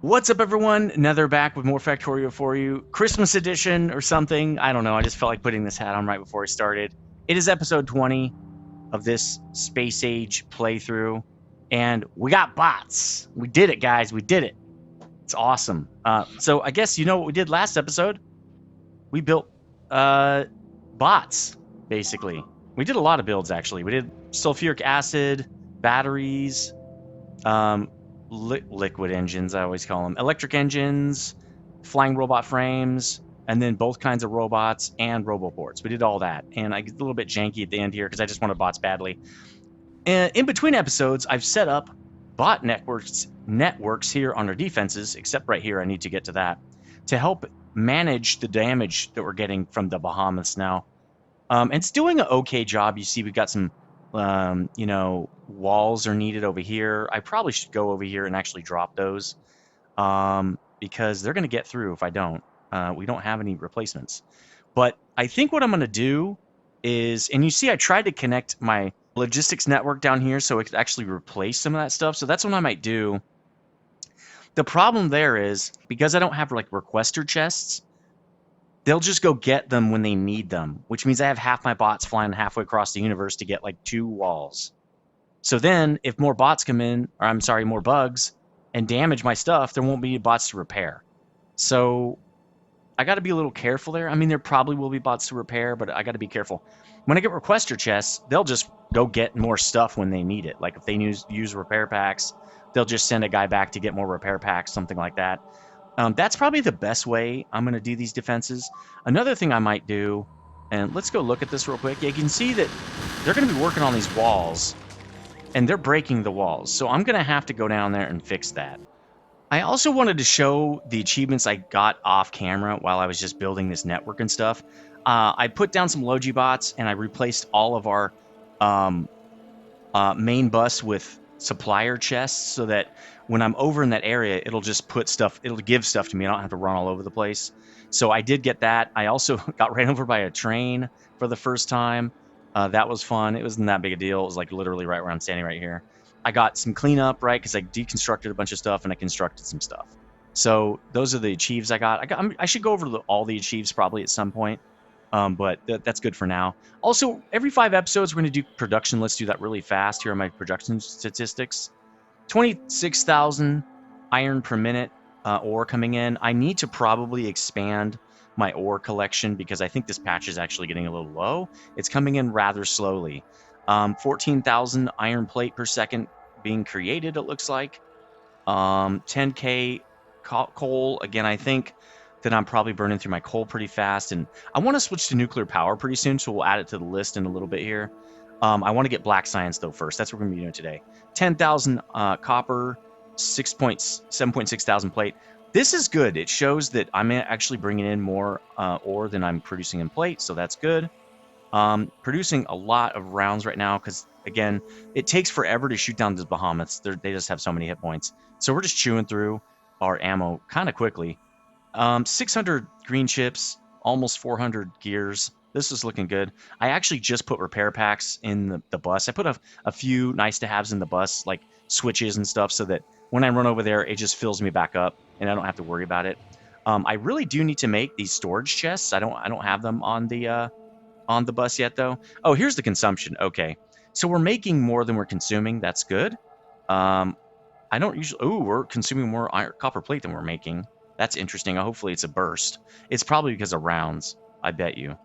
What's up, everyone? Nether back with more Factorio for you. Christmas edition or something. I don't know. I just felt like putting this hat on right before I started. It is episode 20 of this Space Age playthrough, and we got bots. We did it, guys. We did it. It's awesome. So I guess you know what we did last episode? We built bots, basically. We did a lot of builds, actually. We did sulfuric acid, batteries, um, liquid engines, I always call them, electric engines, flying robot frames, and then both kinds of robots and roboports. We did all that, and I get a little bit janky at the end here because I just wanted bots badly. And in between episodes, I've set up bot networks here on our defenses, except right here, I need to get to that, to help manage the damage that we're getting from the Bahamas now. And it's doing an okay job. You see, we've got some, walls are needed over here. I probably should go over here and actually drop those because they're going to get through if I don't. We don't have any replacements. But I think what I'm going to do is, and you see I tried to connect my logistics network down here so it could actually replace some of that stuff. So that's what I might do. The problem there is, because I don't have like requester chests, they'll just go get them when they need them, which means I have half my bots flying halfway across the universe to get like 2 walls. So then if more bots come in, or I'm sorry, more bugs and damage my stuff, there won't be bots to repair. So I got to be a little careful there. I mean, there probably will be bots to repair, but I got to be careful. When I get requester chests, they'll just go get more stuff when they need it. Like if they use repair packs, they'll just send a guy back to get more repair packs, something like that. That's probably the best way I'm going to do these defenses. Another thing I might do, and let's go look at this real quick. You can see that they're going to be working on these walls, and they're breaking the walls. So I'm going to have to go down there and fix that. I also wanted to show the achievements I got off camera while I was just building this network and stuff. I put down some Logi bots, and I replaced all of our main bus with supplier chests so that when I'm over in that area, it'll just put stuff, it'll give stuff to me. I don't have to run all over the place. So I did get that. I also got ran over by a train for the first time. That was fun. It wasn't that big a deal. It was like literally right where I'm standing right here. I got some cleanup, right? Because I deconstructed a bunch of stuff and I constructed some stuff. So those are the achieves I got. I should go over all the achieves probably at some point. But that's good for now. Also, every 5 episodes, we're going to do production. Let's do that really fast. Here are my production statistics. 26,000 iron per minute ore coming in. I need to probably expand my ore collection because I think this patch is actually getting a little low. It's coming in rather slowly. 14,000 iron plate per second being created, it looks like. 10K coal. Again, I think that I'm probably burning through my coal pretty fast. And I want to switch to nuclear power pretty soon, so we'll add it to the list in a little bit here. I want to get black science, though, first. That's what we're going to be doing today. 10,000 copper, 7.6 thousand plate. This is good. It shows that I'm actually bringing in more ore than I'm producing in plate, so that's good. Producing a lot of rounds right now because, again, it takes forever to shoot down these behemoths. They just have so many hit points. So we're just chewing through our ammo kind of quickly. 600 green chips, almost 400 gears. This is looking good. I actually just put repair packs in the bus. I put a few nice to haves in the bus, like switches and stuff, so that when I run over there, it just fills me back up and I don't have to worry about it. I really do need to make these storage chests. I don't have them on the bus yet, though. Oh, here's the consumption. Okay, so we're making more than we're consuming. That's good. I don't usually. Oh, we're consuming more copper plate than we're making. That's interesting. Hopefully it's a burst. It's probably because of rounds, I bet you.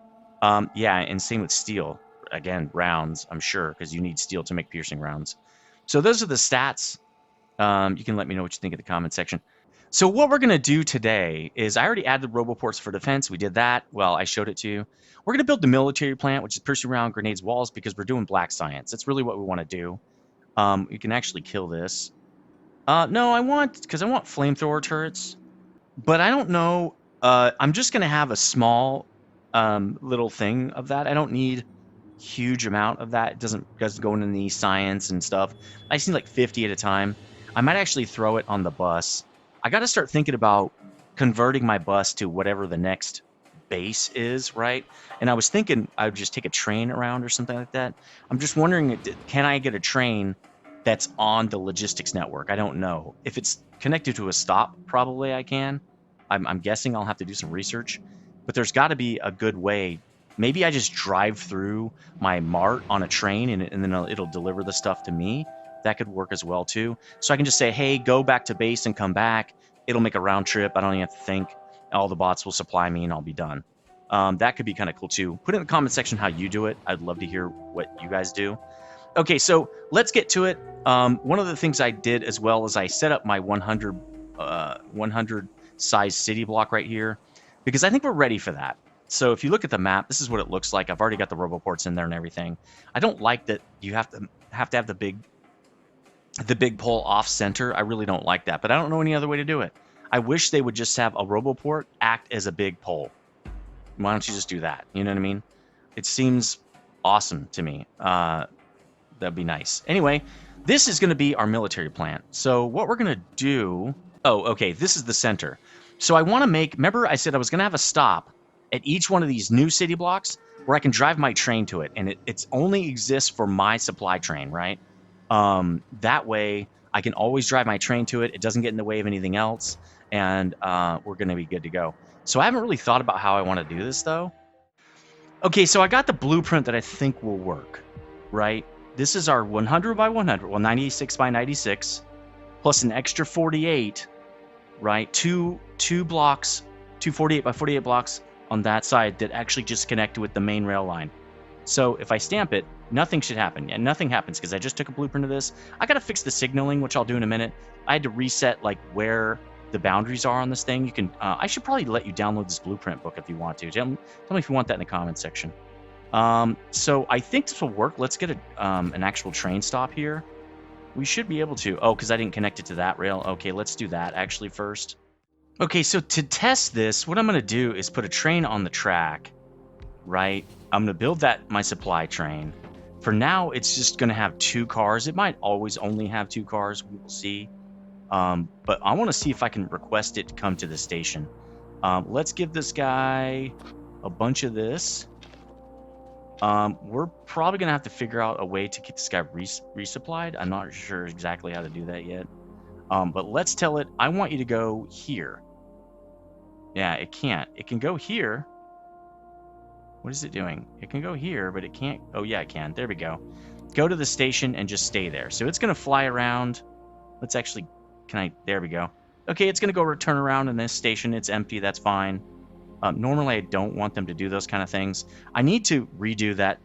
Yeah, and same with steel. Again, rounds, I'm sure, because you need steel to make piercing rounds. So those are the stats. You can let me know what you think in the comment section. So what we're going to do today is I already added the roboports for defense. We did that. Well, I showed it to you. We're going to build the military plant, which is piercing around grenades, walls, because we're doing black science. That's really what we want to do. You can actually kill this. No, I want flamethrower turrets. But I don't know. I'm just going to have a small little thing of that. I don't need huge amount of that. It doesn't go into the science and stuff. I just need like 50 at a time. I might actually throw it on the bus. I got to start thinking about converting my bus to whatever the next base is, right? And I was thinking I would just take a train around or something like that. I'm just wondering, can I get a train that's on the logistics network. I don't know. If it's connected to a stop, probably I can. I'm guessing I'll have to do some research, but there's got to be a good way. Maybe I just drive through my mart on a train and then it'll deliver the stuff to me. That could work as well too. So I can just say, hey, go back to base and come back. It'll make a round trip. I don't even have to think. All the bots will supply me and I'll be done. That could be kind of cool too. Put in the comment section how you do it. I'd love to hear what you guys do. Okay, so let's get to it. One of the things I did as well is I set up my 100 size city block right here because I think we're ready for that. So if you look at the map, this is what it looks like. I've already got the roboports in there and everything. I don't like that you have to have the big pole off center. I really don't like that, but I don't know any other way to do it. I wish they would just have a roboport act as a big pole. Why don't you just do that? You know what I mean? It seems awesome to me. That'd be nice. Anyway, this is going to be our military plant. So what we're going to do... Oh, okay, this is the center. So I want to make... Remember I said I was going to have a stop at each one of these new city blocks where I can drive my train to it. And it's only exists for my supply train, right? That way, I can always drive my train to it. It doesn't get in the way of anything else. And we're going to be good to go. So I haven't really thought about how I want to do this, though. Okay, so I got the blueprint that I think will work, right? This is our 100 by 100, well, 96 by 96, plus an extra 48, right? Two blocks, 248 by 48 blocks on that side that actually just connect with the main rail line. So if I stamp it, nothing should happen. And nothing happens because I just took a blueprint of this. I got to fix the signaling, which I'll do in a minute. I had to reset like where the boundaries are on this thing. You can. I should probably let you download this blueprint book if you want to. Tell me if you want that in the comments section. So I think this will work. Let's get an actual train stop here. We should be able to. Oh, because I didn't connect it to that rail. Okay, let's do that actually first. Okay, so to test this, what I'm going to do is put a train on the track, right? I'm going to build my supply train. For now, it's just going to have 2 cars. It might always only have 2 cars. We will see. But I want to see if I can request it to come to the station. Let's give this guy a bunch of this. We're probably going to have to figure out a way to get this guy resupplied. I'm not sure exactly how to do that yet. But let's tell it, I want you to go here. Yeah, it can't. It can go here. What is it doing? It can go here, but it can't. Oh, yeah, it can. There we go. Go to the station and just stay there. So it's going to fly around. Let's actually... There we go. Okay, it's going to go turn around in this station. It's empty. That's fine. Normally, I don't want them to do those kind of things. I need to redo that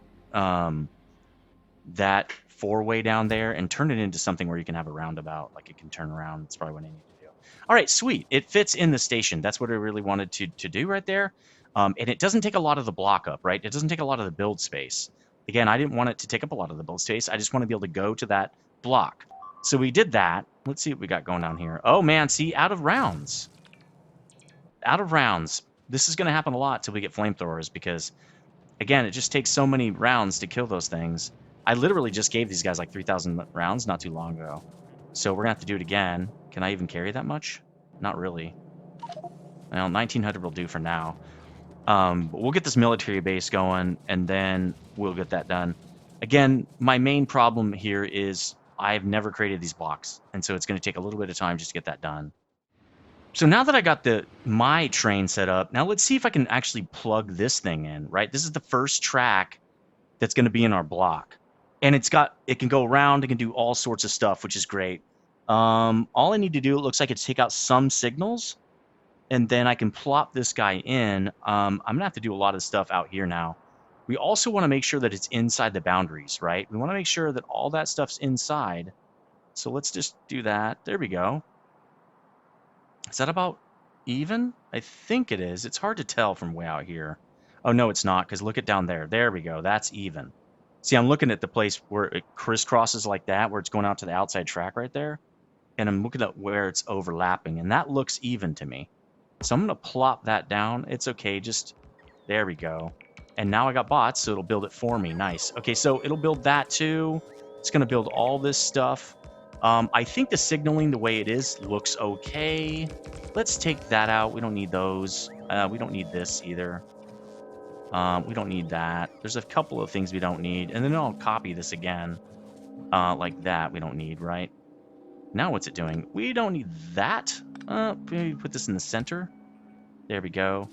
that 4-way down there and turn it into something where you can have a roundabout. Like it can turn around. That's probably what I need to do. All right, sweet. It fits in the station. That's what I really wanted to do right there. And it doesn't take a lot of the block up, right? It doesn't take a lot of the build space. Again, I didn't want it to take up a lot of the build space. I just want to be able to go to that block. So we did that. Let's see what we got going down here. Oh, man, see, out of rounds. Out of rounds. This is going to happen a lot till we get flamethrowers because, again, it just takes so many rounds to kill those things. I literally just gave these guys like 3,000 rounds not too long ago. So we're going to have to do it again. Can I even carry that much? Not really. Well, 1,900 will do for now. But we'll get this military base going, and then we'll get that done. Again, my main problem here is I've never created these blocks, and so it's going to take a little bit of time just to get that done. So now that I got my train set up, now let's see if I can actually plug this thing in, right? This is the first track that's going to be in our block. And it can go around, it can do all sorts of stuff, which is great. All I need to do, it looks like, is take out some signals, and then I can plop this guy in. I'm going to have to do a lot of stuff out here now. We also want to make sure that it's inside the boundaries, right? We want to make sure that all that stuff's inside. So let's just do that. There we go. Is that about even? I think it is. It's hard to tell from way out here. Oh, no, it's not, because look at down there. There we go. That's even. See, I'm looking at the place where it crisscrosses like that, where it's going out to the outside track right there. And I'm looking at where it's overlapping, and that looks even to me. So I'm going to plop that down. It's okay. Just, there we go. And now I got bots, so it'll build it for me. Nice. Okay, so it'll build that too. It's going to build all this stuff. I think the signaling, the way it is, looks okay. Let's take that out. We don't need those. We don't need this either. We don't need that. There's a couple of things we don't need. And then I'll copy this again. Like that we don't need, right? Now what's it doing? We don't need that. Maybe put this in the center. There we go.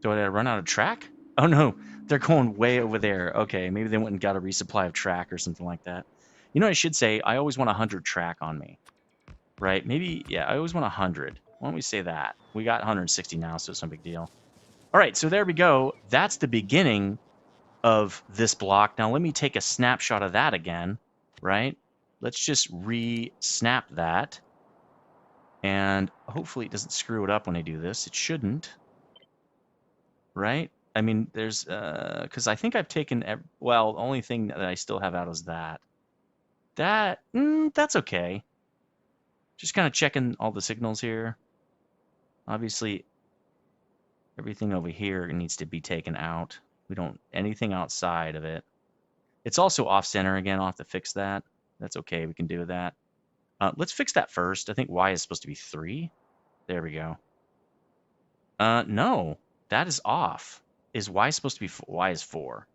Do I run out of track? Oh no, they're going way over there. Okay, maybe they went and got a resupply of track or something like that. You know what I should say? I always want 100 track on me, right? Maybe, yeah, I always want 100. Why don't we say that? We got 160 now, so it's no big deal. All right, so there we go. That's the beginning of this block. Now let me take a snapshot of that again, right? Let's just re-snap that. And hopefully it doesn't screw it up when I do this. It shouldn't, right? I mean, there's, because I think I've taken, well, the only thing that I still have out is that. That's okay. Just kind of checking all the signals here. Obviously, everything over here needs to be taken out. We don't, anything outside of it. It's also off-center again. I'll have to fix that. That's okay. We can do that. Let's fix that first. I think Y is supposed to be 3. There we go. No, that is off. Is Y supposed to be, Y is 4.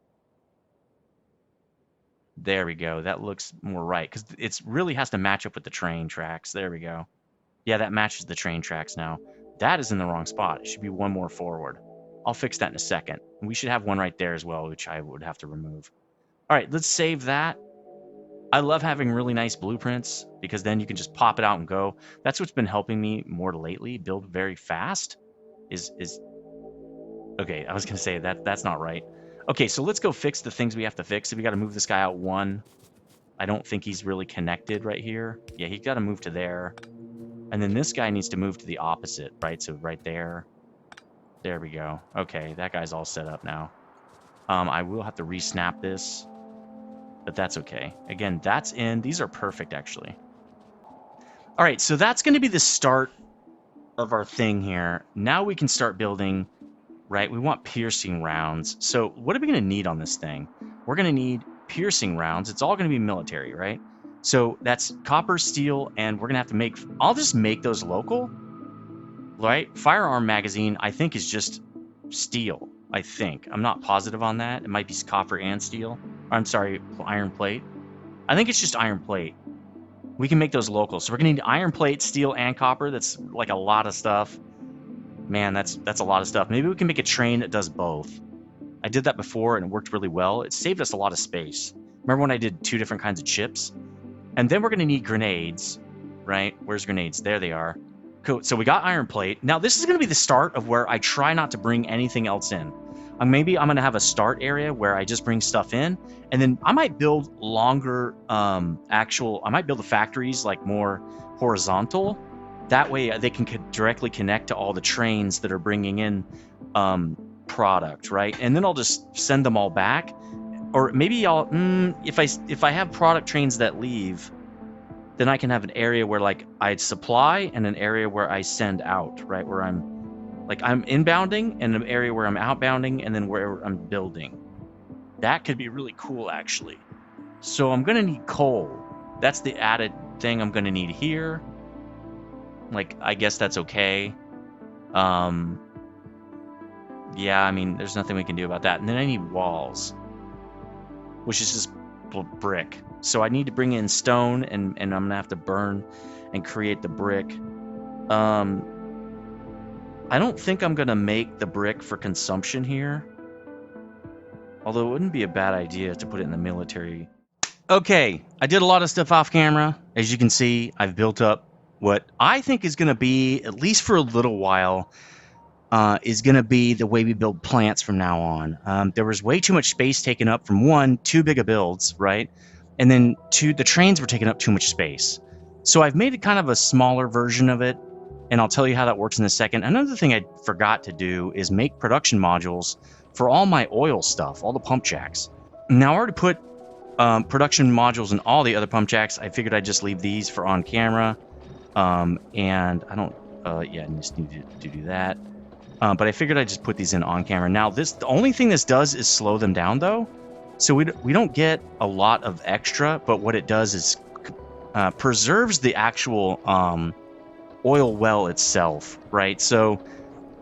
There we go. That looks more right, because it really has to match up with the train tracks. There we go. Yeah, that matches the train tracks now. That is in the wrong spot. It should be one more forward. I'll fix that in a second. We should have one right there as well, which I would have to remove. All right, let's save that. I love having really nice blueprints because then you can just pop it out and go. That's what's been helping me more lately, build very fast. Okay, I was going to say that's not right. Okay, so let's go fix the things we have to fix. So we got to move this guy out 1. I don't think he's really connected right here. Yeah, he got to move to there. And then this guy needs to move to the opposite, right? So right there. There we go. Okay, that guy's all set up now. I will have to re-snap this, but that's okay. Again, that's in. These are perfect, actually. All right, so that's going to be the start of our thing here. Now we can start building, right? We want piercing rounds. So what are we going to need on this thing? We're going to need piercing rounds. It's all going to be military, right? So that's copper, steel, and we're going to have to make... I'll just make those local, right? Firearm magazine, I think, is just steel, I think. I'm not positive on that. It might be copper and steel. I'm sorry, iron plate. I think it's just iron plate. We can make those local. So we're going to need iron plate, steel, and copper. That's like a lot of stuff. Man, that's a lot of stuff. Maybe we can make a train that does both. I did that before, and it worked really well. It saved us a lot of space. Remember when I did 2 different kinds of chips? And then we're going to need grenades, right? Where's grenades? There they are. Cool. So we got iron plate. Now, this is going to be the start of where I try not to bring anything else in. Maybe I'm going to have a start area where I just bring stuff in, and then I might build longer I might build the factories like more horizontal. That way they can directly connect to all the trains that are bringing in product, right? And then I'll just send them all back. Or maybe I'll, if I have product trains that leave, then I can have an area where like I'd supply and an area where I send out, right? Where I'm inbounding and an area where I'm outbounding and then where I'm building. That could be really cool, actually. So I'm going to need coal. That's the added thing I'm going to need here. Like, I guess that's okay. Yeah, I mean, there's nothing we can do about that. And then I need walls, which is just brick. So I need to bring in stone, and I'm going to have to burn and create the brick. I don't think I'm going to make the brick for consumption here. Although it wouldn't be a bad idea to put it in the military. Okay, I did a lot of stuff off camera. As you can see, I've built up what I think is going to be, at least for a little while, is going to be the way we build plants from now on. There was way too much space taken up from 1, too big of builds, right? And then 2, the trains were taking up too much space. So I've made it kind of a smaller version of it, and I'll tell you how that works in a second. Another thing I forgot to do is make production modules for all my oil stuff, all the pump jacks. Now I already put production modules in all the other pump jacks. I figured I'd just leave these for on camera. And I don't, yeah, I just need to do that. But I figured I'd just put these in on camera. Now, the only thing this does is slow them down, though. So we don't get a lot of extra, but what it does is preserves the actual oil well itself, right? So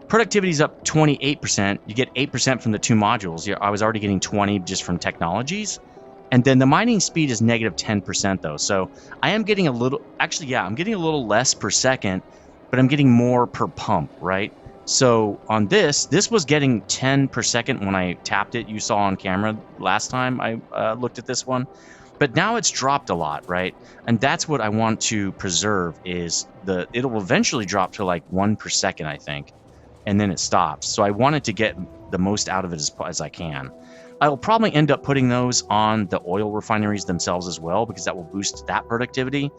productivity is up 28%. You get 8% from the 2 modules. I was already getting 20 just from technologies. And then the mining speed is negative 10% though. So I am getting a little, actually, yeah, I'm getting a little less per second, but I'm getting more per pump, right? So on this was getting 10 per second when I tapped it. You saw on camera last time I looked at this one, but now it's dropped a lot, right? And that's what I want to preserve is it'll eventually drop to like 1 per second, I think, and then it stops. So I wanted to get the most out of it as I can. I'll probably end up putting those on the oil refineries themselves as well, because that will boost that productivity.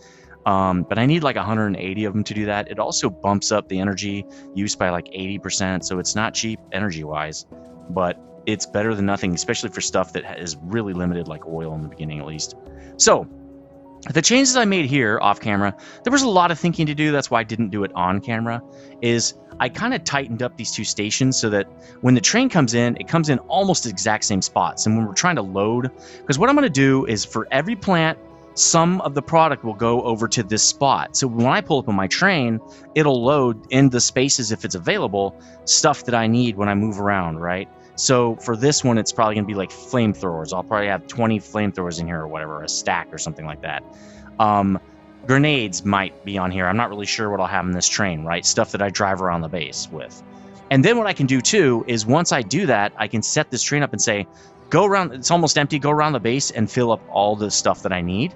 But I need like 180 of them to do that. It also bumps up the energy use by like 80%, so it's not cheap energy-wise, but it's better than nothing, especially for stuff that is really limited, like oil in the beginning at least. So the changes I made here off camera, there was a lot of thinking to do. That's why I didn't do it on camera. Is I kind of tightened up these two stations so that when the train comes in, it comes in almost the exact same spots. And when we're trying to load, because what I'm going to do is for every plant, some of the product will go over to this spot. So when I pull up on my train, it'll load in the spaces, if it's available, stuff that I need when I move around, right? So for this one, it's probably going to be like flamethrowers. I'll probably have 20 flamethrowers in here or whatever, a stack or something like that. Grenades might be on here. I'm not really sure what I'll have in this train, right? Stuff that I drive around the base with. And then what I can do too is once I do that, I can set this train up and say, go around, it's almost empty, go around the base and fill up all the stuff that I need.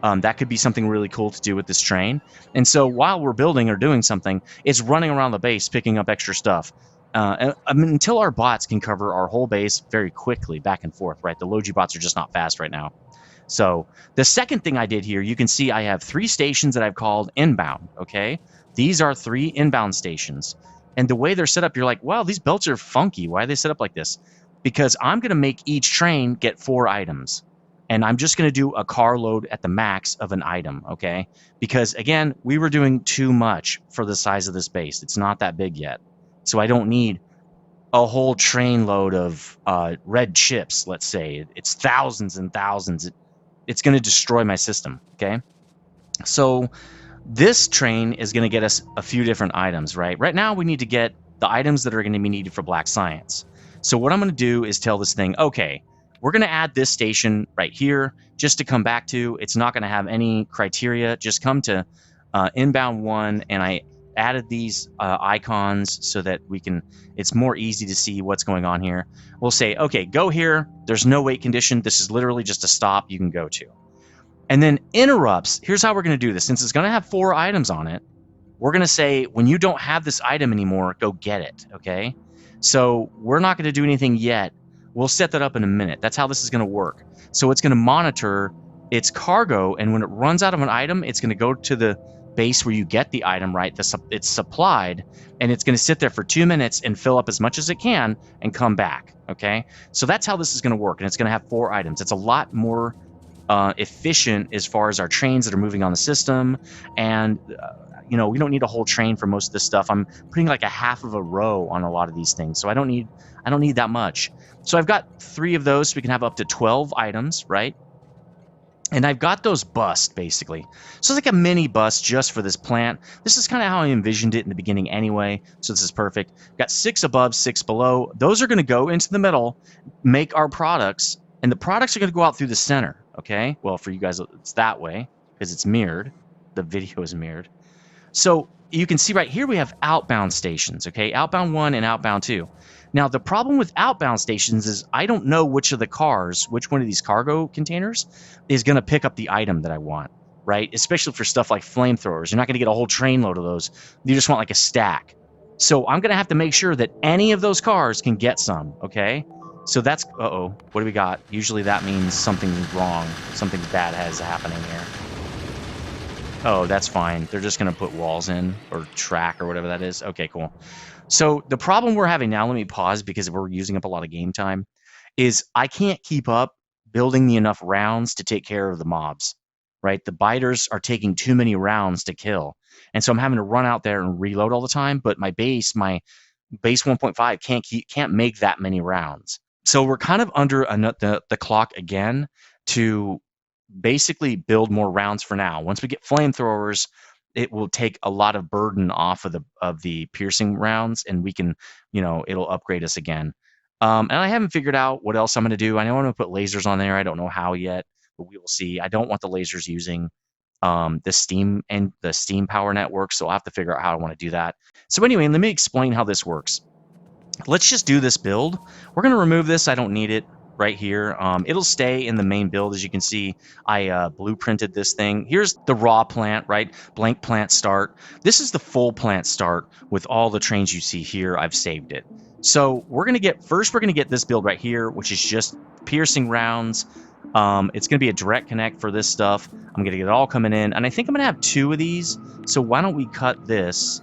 That could be something really cool to do with this train. And so while we're building or doing something, it's running around the base, picking up extra stuff. Until our bots can cover our whole base very quickly, back and forth, right? The Logi bots are just not fast right now. So the second thing I did here, you can see I have 3 stations that I've called inbound, okay? These are 3 inbound stations. And the way they're set up, you're like, wow, these belts are funky. Why are they set up like this? Because I'm going to make each train get 4 items. And I'm just going to do a car load at the max of an item, okay? Because, again, we were doing too much for the size of this base. It's not that big yet. So I don't need a whole train load of red chips, let's say. It's thousands and thousands. It's going to destroy my system, okay? So this train is going to get us a few different items, right? Right now, we need to get the items that are going to be needed for black science. So what I'm going to do is tell this thing, okay, we're going to add this station right here just to come back to. It's not going to have any criteria. Just come to inbound 1, and I added these icons so that we can, it's more easy to see what's going on here. We'll say, okay, go here. There's no wait condition. This is literally just a stop you can go to. And then interrupts, here's how we're going to do this. Since it's going to have 4 items on it, we're going to say, when you don't have this item anymore, go get it, okay? So we're not going to do anything yet. We'll set that up in a minute. That's how this is going to work. So it's going to monitor its cargo, and when it runs out of an item, it's going to go to the base where you get the item, right? It's supplied, and it's going to sit there for 2 minutes and fill up as much as it can and come back, okay? So that's how this is going to work, and it's going to have 4 items. It's a lot more efficient as far as our trains that are moving on the system, and we don't need a whole train for most of this stuff. I'm putting like a half of a row on a lot of these things, so I don't need that much. So I've got 3 of those, so we can have up to 12 items, right? And I've got those busts, basically. So it's like a mini bus just for this plant. This is kind of how I envisioned it in the beginning anyway, so this is perfect. Got 6 above, 6 below. Those are going to go into the middle, make our products, and the products are going to go out through the center, okay? Well, for you guys, it's that way, because it's mirrored. The video is mirrored. So you can see right here we have outbound stations, okay? Outbound 1 and outbound 2. Now, the problem with outbound stations is I don't know which one of these cargo containers is going to pick up the item that I want, right? Especially for stuff like flamethrowers. You're not going to get a whole train load of those. You just want like a stack. So I'm going to have to make sure that any of those cars can get some, okay? So that's, what do we got? Usually that means something's wrong. Something bad is happening here. Oh, that's fine. They're just going to put walls in, or track, or whatever that is. Okay, cool. So the problem we're having now, let me pause because we're using up a lot of game time, is I can't keep up building enough rounds to take care of the mobs, right? The biters are taking too many rounds to kill. And so I'm having to run out there and reload all the time, but my base 1.5 can't make that many rounds. So we're kind of under the clock again to basically build more rounds for now. Once we get flamethrowers, it will take a lot of burden off of the piercing rounds, and we can, it'll upgrade us again. And I haven't figured out what else I'm going to do. I know I'm going to put lasers on there. I don't know how yet, but we will see. I don't want the lasers using the steam power network, so I'll have to figure out how I want to do that. So anyway, let me explain how this works. Let's just do this build. We're going to remove this. I don't need it right here. It'll stay in the main build. As you can see, I blueprinted this thing. Here's the raw plant, right? Blank plant start. This is the full plant start with all the trains you see here. I've saved it. So we're going to get this build right here, which is just piercing rounds. It's going to be a direct connect for this stuff. I'm going to get it all coming in. And I think I'm going to have 2 of these. So why don't we cut this?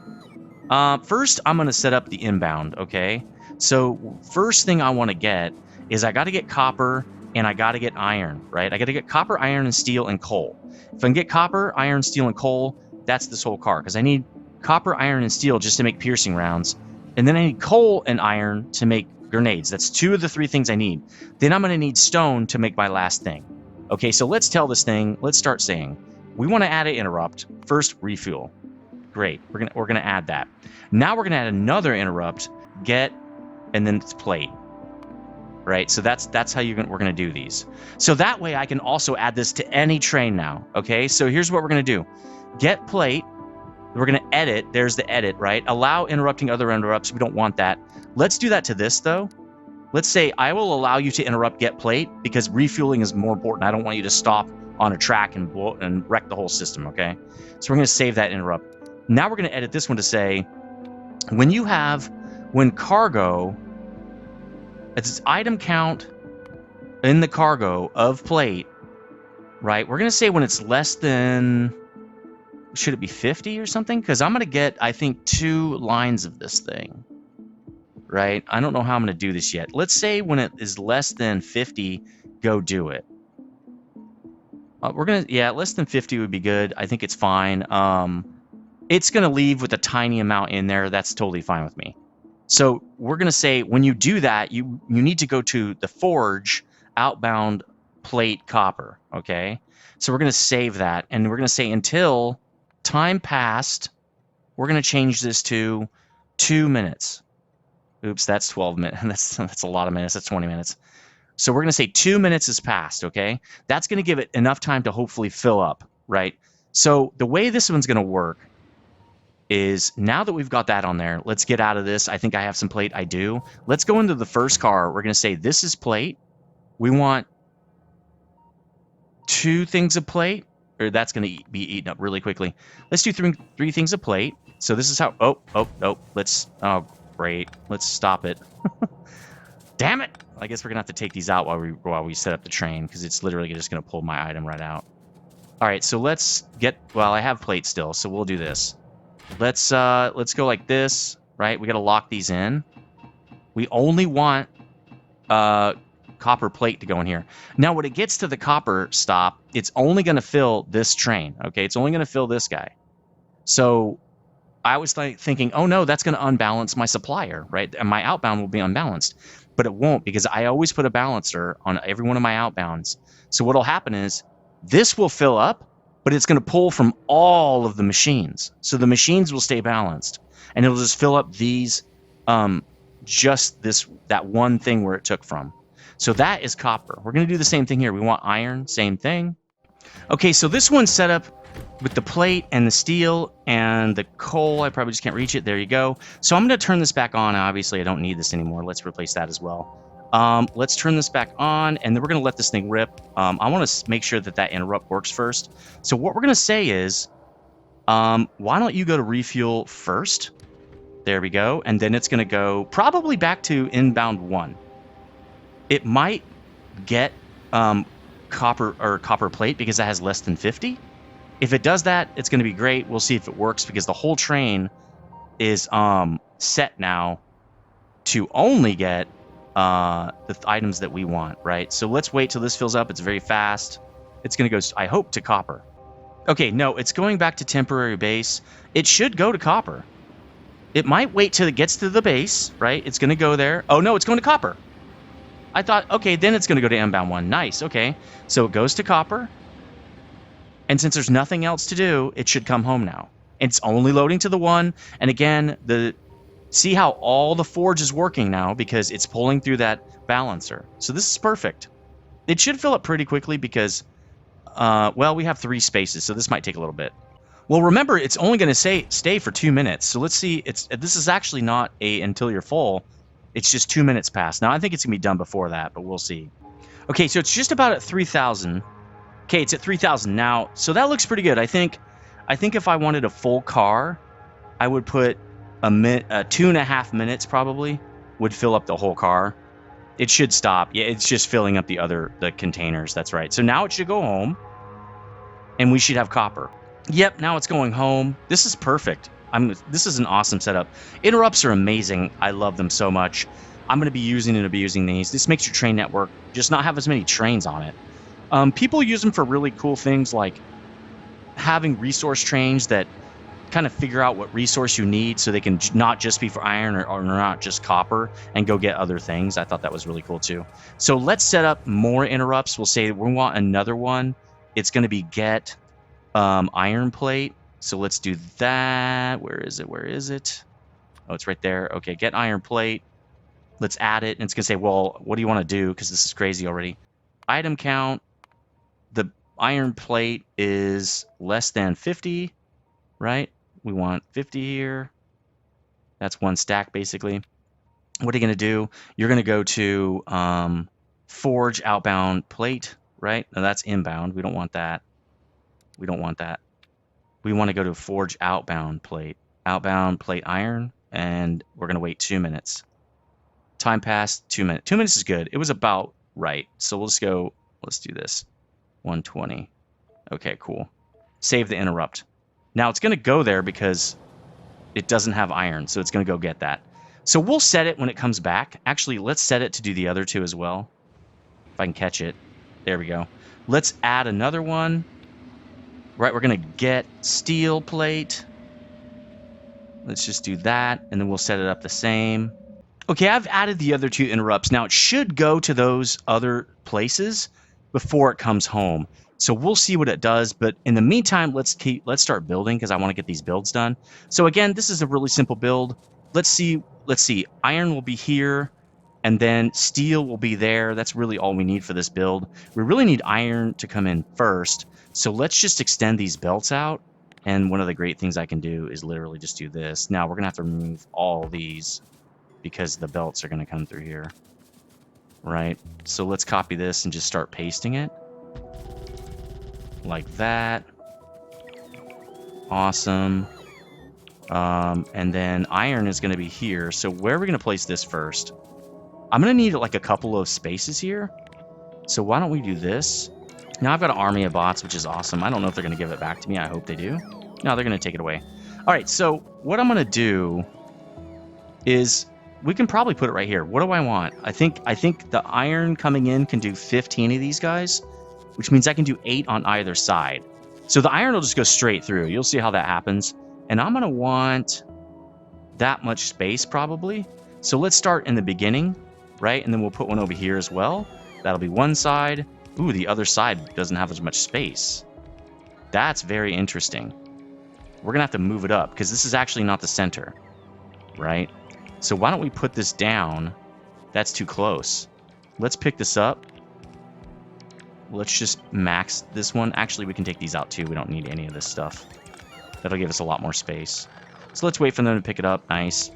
First, I'm going to set up the inbound, okay? So first thing I want to get is I got to get copper and I got to get iron, right? I got to get copper, iron, and steel, and coal. If I can get copper, iron, steel, and coal, that's this whole car, because I need copper, iron, and steel just to make piercing rounds. And then I need coal and iron to make grenades. That's 2 of the 3 things I need. Then I'm going to need stone to make my last thing. Okay, so let's tell this thing, let's start saying, we want to add an interrupt. First, refuel. Great, we're gonna add that. Now we're gonna add another interrupt, get, and then it's plate. Right, so that's how we're gonna do these. So that way I can also add this to any train now. Okay, so here's what we're gonna do. Get plate, we're gonna edit, there's the edit, right? Allow interrupting other interrupts, we don't want that. Let's do that to this though. Let's say I will allow you to interrupt get plate because refueling is more important. I don't want you to stop on a track and wreck the whole system, okay? So we're gonna save that interrupt. Now we're going to edit this one to say, when cargo, it's item count in the cargo of plate, right? We're going to say when it's less than, should it be 50 or something? Because I'm going to get, I think, 2 lines of this thing, right? I don't know how I'm going to do this yet. Let's say when it is less than 50, go do it. Less than 50 would be good. I think it's fine. It's going to leave with a tiny amount in there. That's totally fine with me. So we're going to say when you do that, you need to go to the forge outbound plate copper. Okay. So we're going to save that. And we're going to say until time passed, we're going to change this to 2 minutes. Oops, that's 12 minutes. That's a lot of minutes. That's 20 minutes. So we're going to say 2 minutes has passed. Okay. That's going to give it enough time to hopefully fill up. Right. So the way this one's going to work is now that we've got that on there, let's get out of this. I think I have some plate. I do. Let's go into the first car. We're going to say this is plate. We want 2 things of plate, or that's going to be eaten up really quickly. Let's do 3 things of plate. So this is how, oh, great. Let's stop it. Damn it. I guess we're going to have to take these out while we set up the train, because it's literally just going to pull my item right out. All right, so let's I have plate still, so we'll do this. Let's go like this, right? We got to lock these in. We only want copper plate to go in here. Now, when it gets to the copper stop, it's only going to fill this train, okay? It's only going to fill this guy. So I was thinking, oh no, that's going to unbalance my supplier, right? And my outbound will be unbalanced. But it won't, because I always put a balancer on every one of my outbounds. So what'll happen is this will fill up, but it's going to pull from all of the machines. So the machines will stay balanced, and it'll just fill up these, that one thing where it took from. So that is copper. We're going to do the same thing here. We want iron, same thing. Okay, so this one's set up with the plate and the steel and the coal. I probably just can't reach it. There you go. So I'm going to turn this back on. Obviously, I don't need this anymore. Let's replace that as well. Let's turn this back on, and then we're going to let this thing rip. I want to make sure that interrupt works first. So what we're going to say is, why don't you go to refuel first? There we go. And then it's going to go probably back to inbound 1. It might get copper plate because it has less than 50. If it does that, it's going to be great. We'll see if it works, because the whole train is set now to only get the items that we want, right? So let's wait till this fills up. It's very fast. It's going to go, I hope, to copper. Okay, no, it's going back to temporary base. It should go to copper. It might wait till it gets to the base, right? It's going to go there. Oh, no, it's going to copper. I thought, okay, then it's going to go to inbound 1. Nice, okay. So it goes to copper. And since there's nothing else to do, it should come home now. It's only loading to the 1. And again, the See how all the forge is working now because it's pulling through that balancer. So this is perfect. It should fill up pretty quickly because, well, we have 3 spaces, so this might take a little bit. Well, remember, it's only going to stay for 2 minutes. So let's see. This is actually not until you're full. It's just 2 minutes past. Now, I think it's going to be done before that, but we'll see. Okay, so it's just about at 3,000. Okay, it's at 3,000 now. So that looks pretty good. I think if I wanted a full car, I would put 2.5 minutes probably would fill up the whole car. It should stop. Yeah, it's just filling up the containers. That's right. So now it should go home, and we should have copper. Yep, now it's going home. This is perfect. This is an awesome setup. Interrupts are amazing. I love them so much. I'm going to be using and abusing these. This makes your train network just not have as many trains on it. People use them for really cool things like having resource trains that kind of figure out what resource you need so they can not just be for iron or not just copper and go get other things. I thought that was really cool too. So let's set up more interrupts. We'll say we want another one. It's going to be get iron plate. So let's do that. Where is it? Oh, it's right there. Okay, get iron plate. Let's add it. And it's going to say, well, what do you want to do? Because this is crazy already. Item count. The iron plate is less than 50, right? We want 50 here. That's 1 stack, basically. What are you going to do? You're going to go to forge outbound plate, right? No, that's inbound. We don't want that. We want to go to forge outbound plate iron, and we're going to wait 2 minutes. Time passed, 2 minutes. 2 minutes is good. It was about right. So let's do this. 120. Okay, cool. Save the interrupt. Now it's going to go there because it doesn't have iron, so it's going to go get that. So we'll set it when it comes back. Actually, let's set it to do the other 2 as well. If I can catch it. There we go. Let's add another one. Right, we're going to get steel plate. Let's just do that, and then we'll set it up the same. Okay, I've added the other 2 interrupts. Now, it should go to those other places before it comes home. So we'll see what it does, but in the meantime, let's start building because I want to get these builds done. So again, this is a really simple build. Let's see. Iron will be here, and then steel will be there. That's really all we need for this build. We really need iron to come in first. So let's just extend these belts out. And one of the great things I can do is literally just do this. Now we're going to have to remove all these because the belts are going to come through here. Right? So let's copy this and just start pasting it. Like that. Awesome. And then iron is going to be here. So where are we going to place this first? I'm going to need like a couple of spaces here. So why don't we do this? Now I've got an army of bots, which is awesome. I don't know if they're going to give it back to me. I hope they do. No, they're going to take it away. All right, so what I'm going to do is we can probably put it right here. What do I want? I think the iron coming in can do 15 of these guys, which means I can do 8 on either side. So the iron will just go straight through. You'll see how that happens. And I'm going to want that much space probably. So let's start in the beginning, right? And then we'll put one over here as well. That'll be one side. Ooh, the other side doesn't have as much space. That's very interesting. We're going to have to move it up because this is actually not the center, right? So why don't we put this down? That's too close. Let's pick this up. Let's just max this one. Actually, we can take these out too. We don't need any of this stuff. That'll give us a lot more space. So let's wait for them to pick it up. Nice.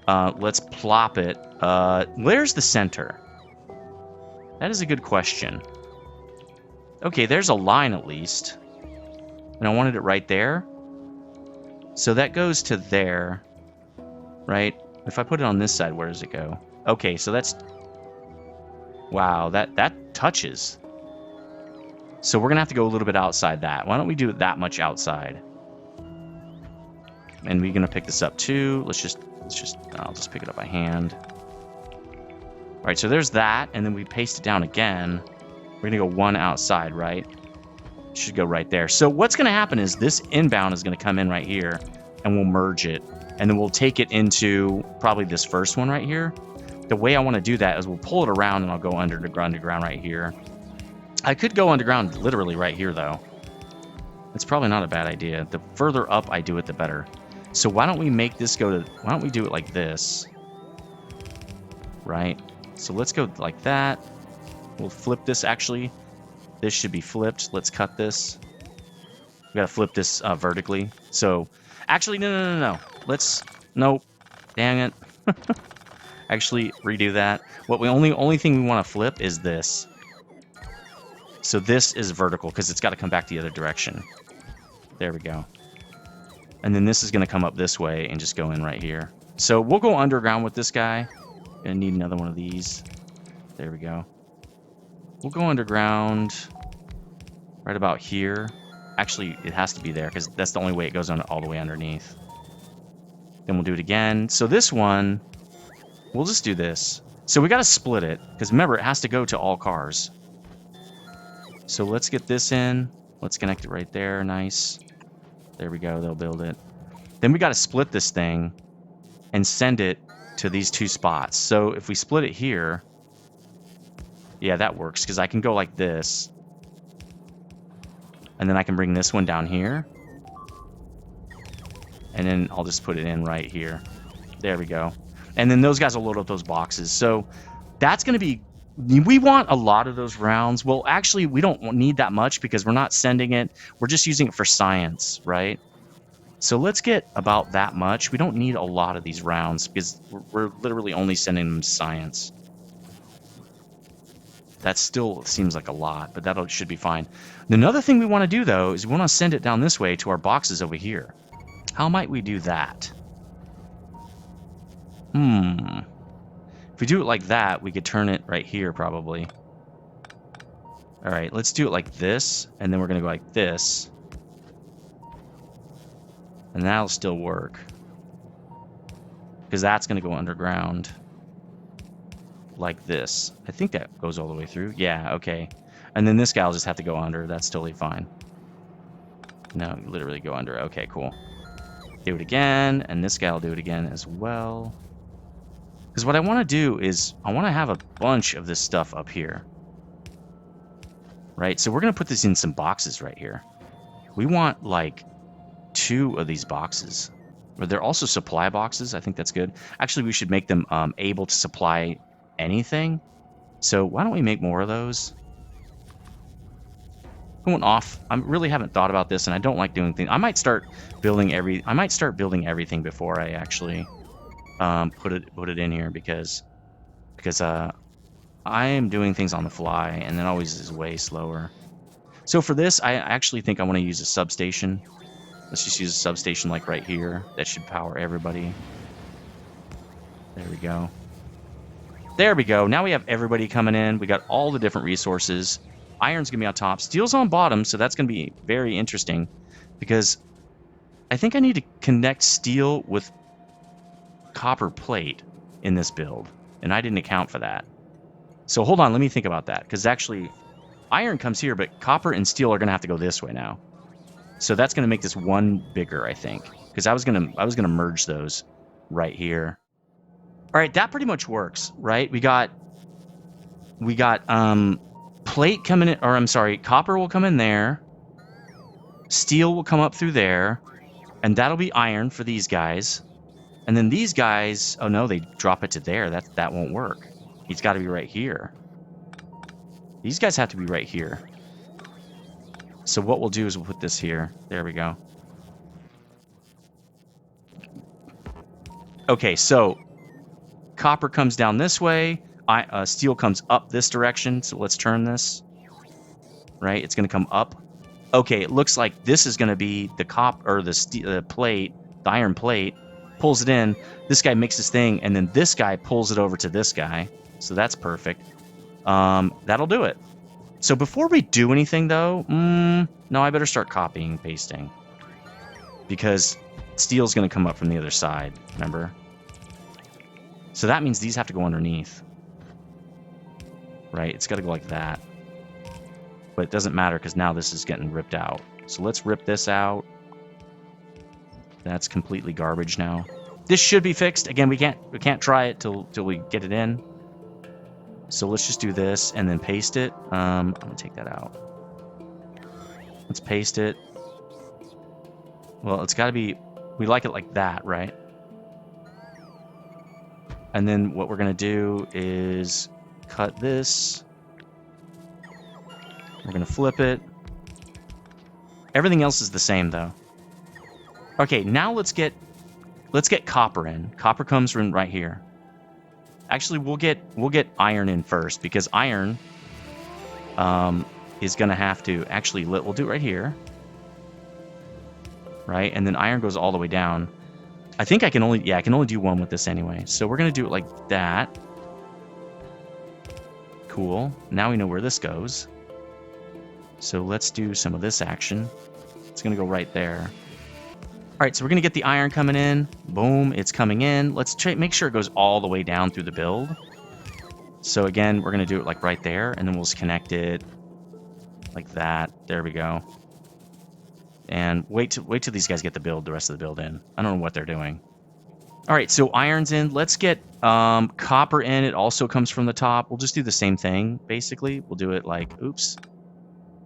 Let's plop it. Where's the center? That is a good question. Okay, there's a line at least. And I wanted it right there. So that goes to there. Right? If I put it on this side, where does it go? Okay, so that's... Wow, that touches. So we're going to have to go a little bit outside that. Why don't we do it that much outside? And we're going to pick this up too. I'll just pick it up by hand. All right, so there's that, and then we paste it down again. We're going to go one outside, right? Should go right there. So what's going to happen is this inbound is going to come in right here, and we'll merge it. And then we'll take it into probably this first one right here. The way I want to do that is we'll pull it around, and I'll go underground right here. I could go underground literally right here, though. It's probably not a bad idea. The further up I do it, the better. So why don't we make this go to, why don't we do it like this? Right? So let's go like that. We'll flip this actually. This should be flipped. Let's cut this. We gotta flip this vertically. So, actually, no. Nope. Dang it. Actually, redo that. What we only thing we want to flip is this. So this is vertical because it's got to come back the other direction. There we go. And then this is going to come up this way and just go in right here. So we'll go underground with this guy. Gonna need another one of these. There we go. We'll go underground right about here. Actually, it has to be there because that's the only way it goes on all the way underneath. Then we'll do it again. So this one, we'll just do this. So we got to split it because remember, it has to go to all cars. So let's get this in. Let's connect it right there. Nice. There we go. They'll build it. Then we got to split this thing and send it to these two spots. So if we split it here, yeah, that works because I can go like this. And then I can bring this one down here. And then I'll just put it in right here. There we go. And then those guys will load up those boxes. So that's going to be... We want a lot of those rounds. Well, actually, we don't need that much because we're not sending it. We're just using it for science, right? So let's get about that much. We don't need a lot of these rounds because we're literally only sending them to science. That still seems like a lot, but that should be fine. Another thing we want to do, though, is we want to send it down this way to our boxes over here. How might we do that? If we do it like that, we could turn it right here, probably. All right, let's do it like this, and then we're going to go like this. And that'll still work. Because that's going to go underground. Like this. I think that goes all the way through. Yeah, okay. And then this guy will just have to go under. That's totally fine. No, literally go under. Okay, cool. Do it again, and this guy will do it again as well. Because what I want to do is, I want to have a bunch of this stuff up here. Right? So we're going to put this in some boxes right here. We want, like, 2 of these boxes. Or they're also supply boxes. I think that's good. Actually, we should make them able to supply anything. So why don't we make more of those? Going off. I really haven't thought about this, and I don't like doing things. I might start building everything before I actually put it in here because I am doing things on the fly, and that always is way slower. So for this, I actually think I want to use a substation. Let's just use a substation like right here. That should power everybody. There we go. There we go. Now we have everybody coming in. We got all the different resources. Iron's going to be on top. Steel's on bottom, so that's going to be very interesting. Because I think I need to connect steel with copper plate in this build. And I didn't account for that. So hold on, let me think about that. Because actually, iron comes here, but copper and steel are going to have to go this way now. So that's going to make this one bigger, I think. Because I was gonna merge those right here. All right, that pretty much works, right? We got plate coming in, or I'm sorry, copper will come in there. Steel will come up through there, and that'll be iron for these guys. And then these guys, oh no, they drop it to there. That won't work. He's got to be right here. These guys have to be right here. So what we'll do is we'll put this here. There we go. Okay, so copper comes down this way. Steel comes up this direction. So let's turn this. Right, it's going to come up. Okay, it looks like this is going to be the plate, the iron plate. Pulls it in. This guy makes his thing, and then this guy pulls it over to this guy. So that's perfect. That'll do it. So before we do anything, though, no, I better start copying and pasting. Because steel's going to come up from the other side, remember? So that means these have to go underneath. Right? It's got to go like that. But it doesn't matter because now this is getting ripped out. So let's rip this out. That's completely garbage now. This should be fixed. Again, we can't try it till we get it in. So let's just do this and then paste it. I'm gonna take that out. Let's paste it. Well, it's got to be We like it like that, right? And then what we're going to do is cut this. We're going to flip it. Everything else is the same, though. Okay, now let's get copper in. Copper comes in right here. Actually, we'll get iron in first, because iron is going to have to... Actually, we'll do it right here. Right? And then iron goes all the way down. I think I can only do one with this anyway. So we're going to do it like that. Cool. Now we know where this goes. So let's do some of this action. It's going to go right there. All right, so we're going to get the iron coming in. Boom, it's coming in. Let's make sure it goes all the way down through the build. So again, we're going to do it like right there, and then we'll just connect it like that. There we go. And wait till these guys get the rest of the build in. I don't know what they're doing. All right, so iron's in. Let's get copper in. It also comes from the top. We'll just do the same thing, basically. We'll do it like, oops.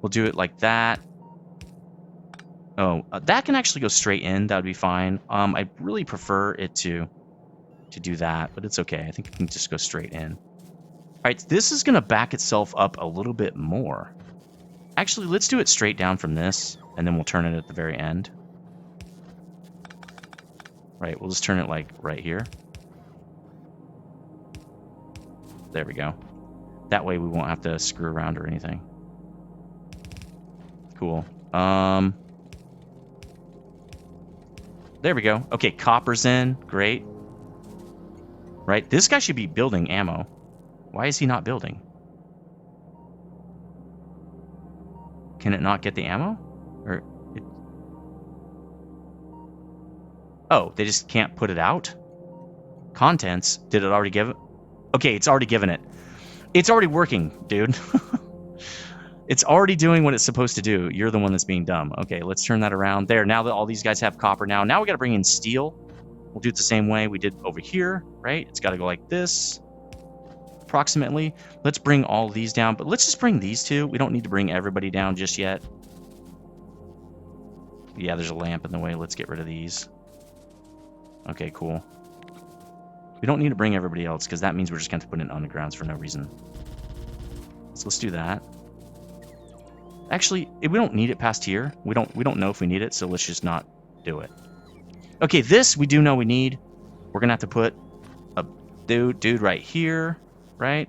We'll do it like that. Oh, that can actually go straight in. That would be fine. I really prefer it to do that, but it's okay. I think it can just go straight in. All right, this is going to back itself up a little bit more. Actually, let's do it straight down from this, and then we'll turn it at the very end. Right, we'll just turn it like right here. There we go. That way we won't have to screw around or anything. Cool. There we go. Okay, copper's in. Great. Right, this guy should be building ammo. Why is he not building? Can it not get the ammo? Or it... Oh, they just can't put it out? Contents? Did it already give it? Okay, it's already given it. It's already working, dude. It's already doing what it's supposed to do. You're the one that's being dumb. Okay, let's turn that around. There, now that all these guys have copper now we got to bring in steel. We'll do it the same way we did over here, right? It's got to go like this, approximately. Let's bring all these down, but let's just bring these two. We don't need to bring everybody down just yet. Yeah, there's a lamp in the way. Let's get rid of these. Okay, cool. We don't need to bring everybody else, because that means we're just going to put in undergrounds for no reason. So let's do that. Actually, we don't need it past here. We don't know if we need it, so let's just not do it. Okay, this we do know we need. We're gonna have to put a dude right here, right?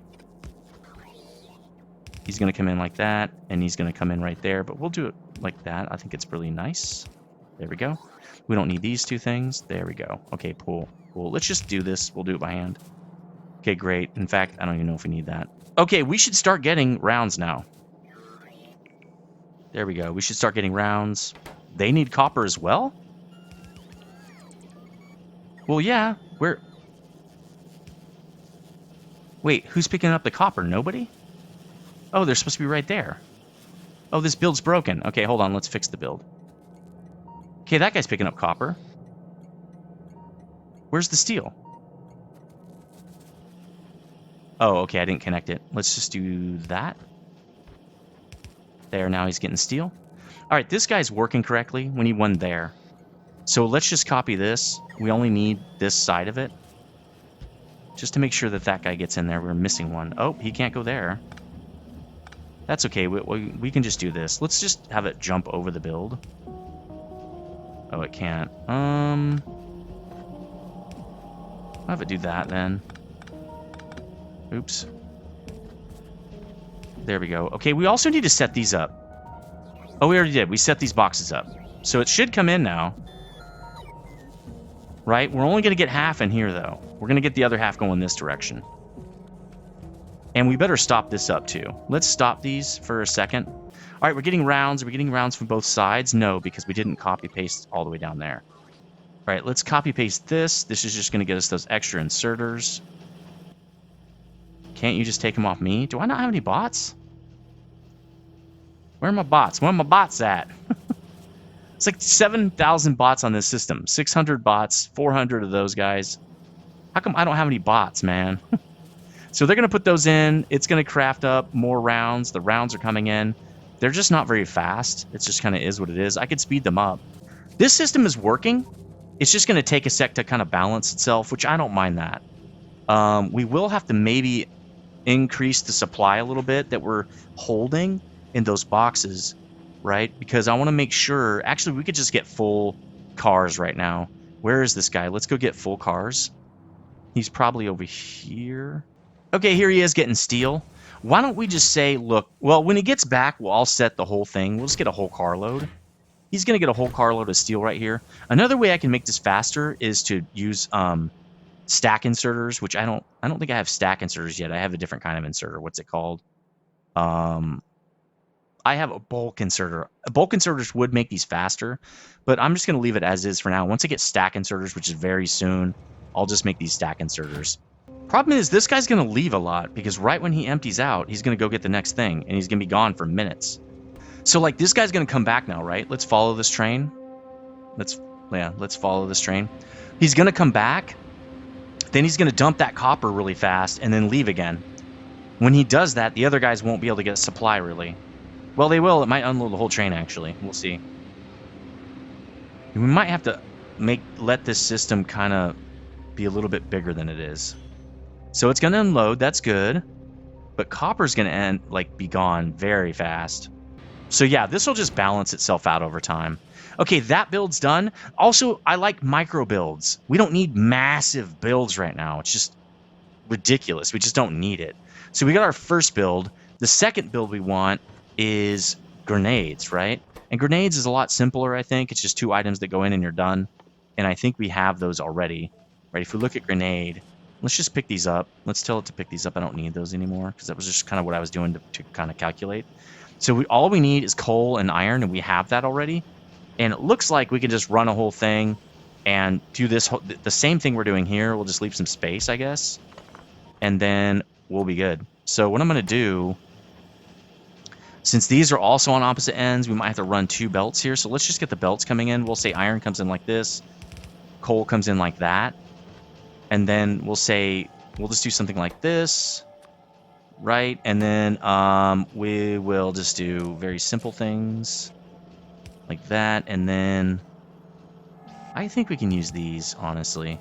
He's gonna come in like that, and he's gonna come in right there, but we'll do it like that. I think it's really nice. There we go. We don't need these two things. There we go. Okay, cool. Let's just do this. We'll do it by hand. Okay, great. In fact, I don't even know if we need that. Okay, we should start getting rounds now. There we go. We should start getting rounds. They need copper as well? Well, yeah. Wait, who's picking up the copper? Nobody? Oh, they're supposed to be right there. Oh, this build's broken. Okay, hold on. Let's fix the build. Okay, that guy's picking up copper. Where's the steel? Oh, okay, I didn't connect it. Let's just do that. There, now he's getting steel. All right, this guy's working correctly. We need one there. So let's just copy this. We only need this side of it. Just to make sure that that guy gets in there. We're missing one. Oh, he can't go there. That's okay. We can just do this. Let's just have it jump over the build. Oh, it can't. I'll have it do that then. Oops. There we go. Okay, we also need to set these up. Oh, we already did. We set these boxes up. So it should come in now. Right? We're only going to get half in here, though. We're going to get the other half going this direction. And we better stop this up, too. Let's stop these for a second. All right, we're getting rounds. Are we getting rounds from both sides? No, because we didn't copy-paste all the way down there. All right, let's copy-paste this. This is just going to get us those extra inserters. Can't you just take them off me? Do I not have any bots? Where are my bots? Where are my bots at? It's like 7,000 bots on this system. 600 bots, 400 of those guys. How come I don't have any bots, man? So they're going to put those in. It's going to craft up more rounds. The rounds are coming in. They're just not very fast. It just kind of is what it is. I could speed them up. This system is working. It's just going to take a sec to kind of balance itself, which I don't mind that. We will have to maybe increase the supply a little bit that we're holding in those boxes, right? Because I want to make sure, actually, we could just get full cars right now. Where is this guy? Let's go get full cars. He's probably over here. Okay, here he is getting steel. Why don't we just say, look, well, when he gets back, we'll all set the whole thing. We'll just get a whole carload. He's going to get a whole carload of steel right here. Another way I can make this faster is to use stack inserters, which I don't think I have stack inserters yet. I have a different kind of inserter. What's it called? I have a bulk inserter. Bulk inserters would make these faster, but I'm just going to leave it as is for now. Once I get stack inserters, which is very soon, I'll just make these stack inserters. Problem is, this guy's going to leave a lot, because right when he empties out, he's going to go get the next thing, and he's going to be gone for minutes. So, like, this guy's going to come back now, right? Let's follow this train. Let's follow this train. He's going to come back. Then he's going to dump that copper really fast and then leave again. When he does that, the other guys won't be able to get a supply, really. Well, they will. It might unload the whole train, actually. We'll see. We might have to let this system kind of be a little bit bigger than it is. So it's going to unload. That's good. But copper's going to be gone very fast. So yeah, this will just balance itself out over time. Okay, that build's done. Also, I like micro builds. We don't need massive builds right now. It's just ridiculous. We just don't need it. So we got our first build. The second build we want is grenades, right? And grenades is a lot simpler, I think. It's just 2 items that go in and you're done. And I think we have those already. Right, if we look at grenade, let's just pick these up. Let's tell it to pick these up. I don't need those anymore, because that was just kind of what I was doing to kind of calculate. So all we need is coal and iron, and we have that already. And it looks like we can just run a whole thing and do this the same thing we're doing here. We'll just leave some space, I guess. And then we'll be good. So what I'm going to do, since these are also on opposite ends, we might have to run 2 belts here. So let's just get the belts coming in. We'll say iron comes in like this. Coal comes in like that. And then we'll say, we'll just do something like this. Right? And then we will just do very simple things. Like that. And then I think we can use these, honestly.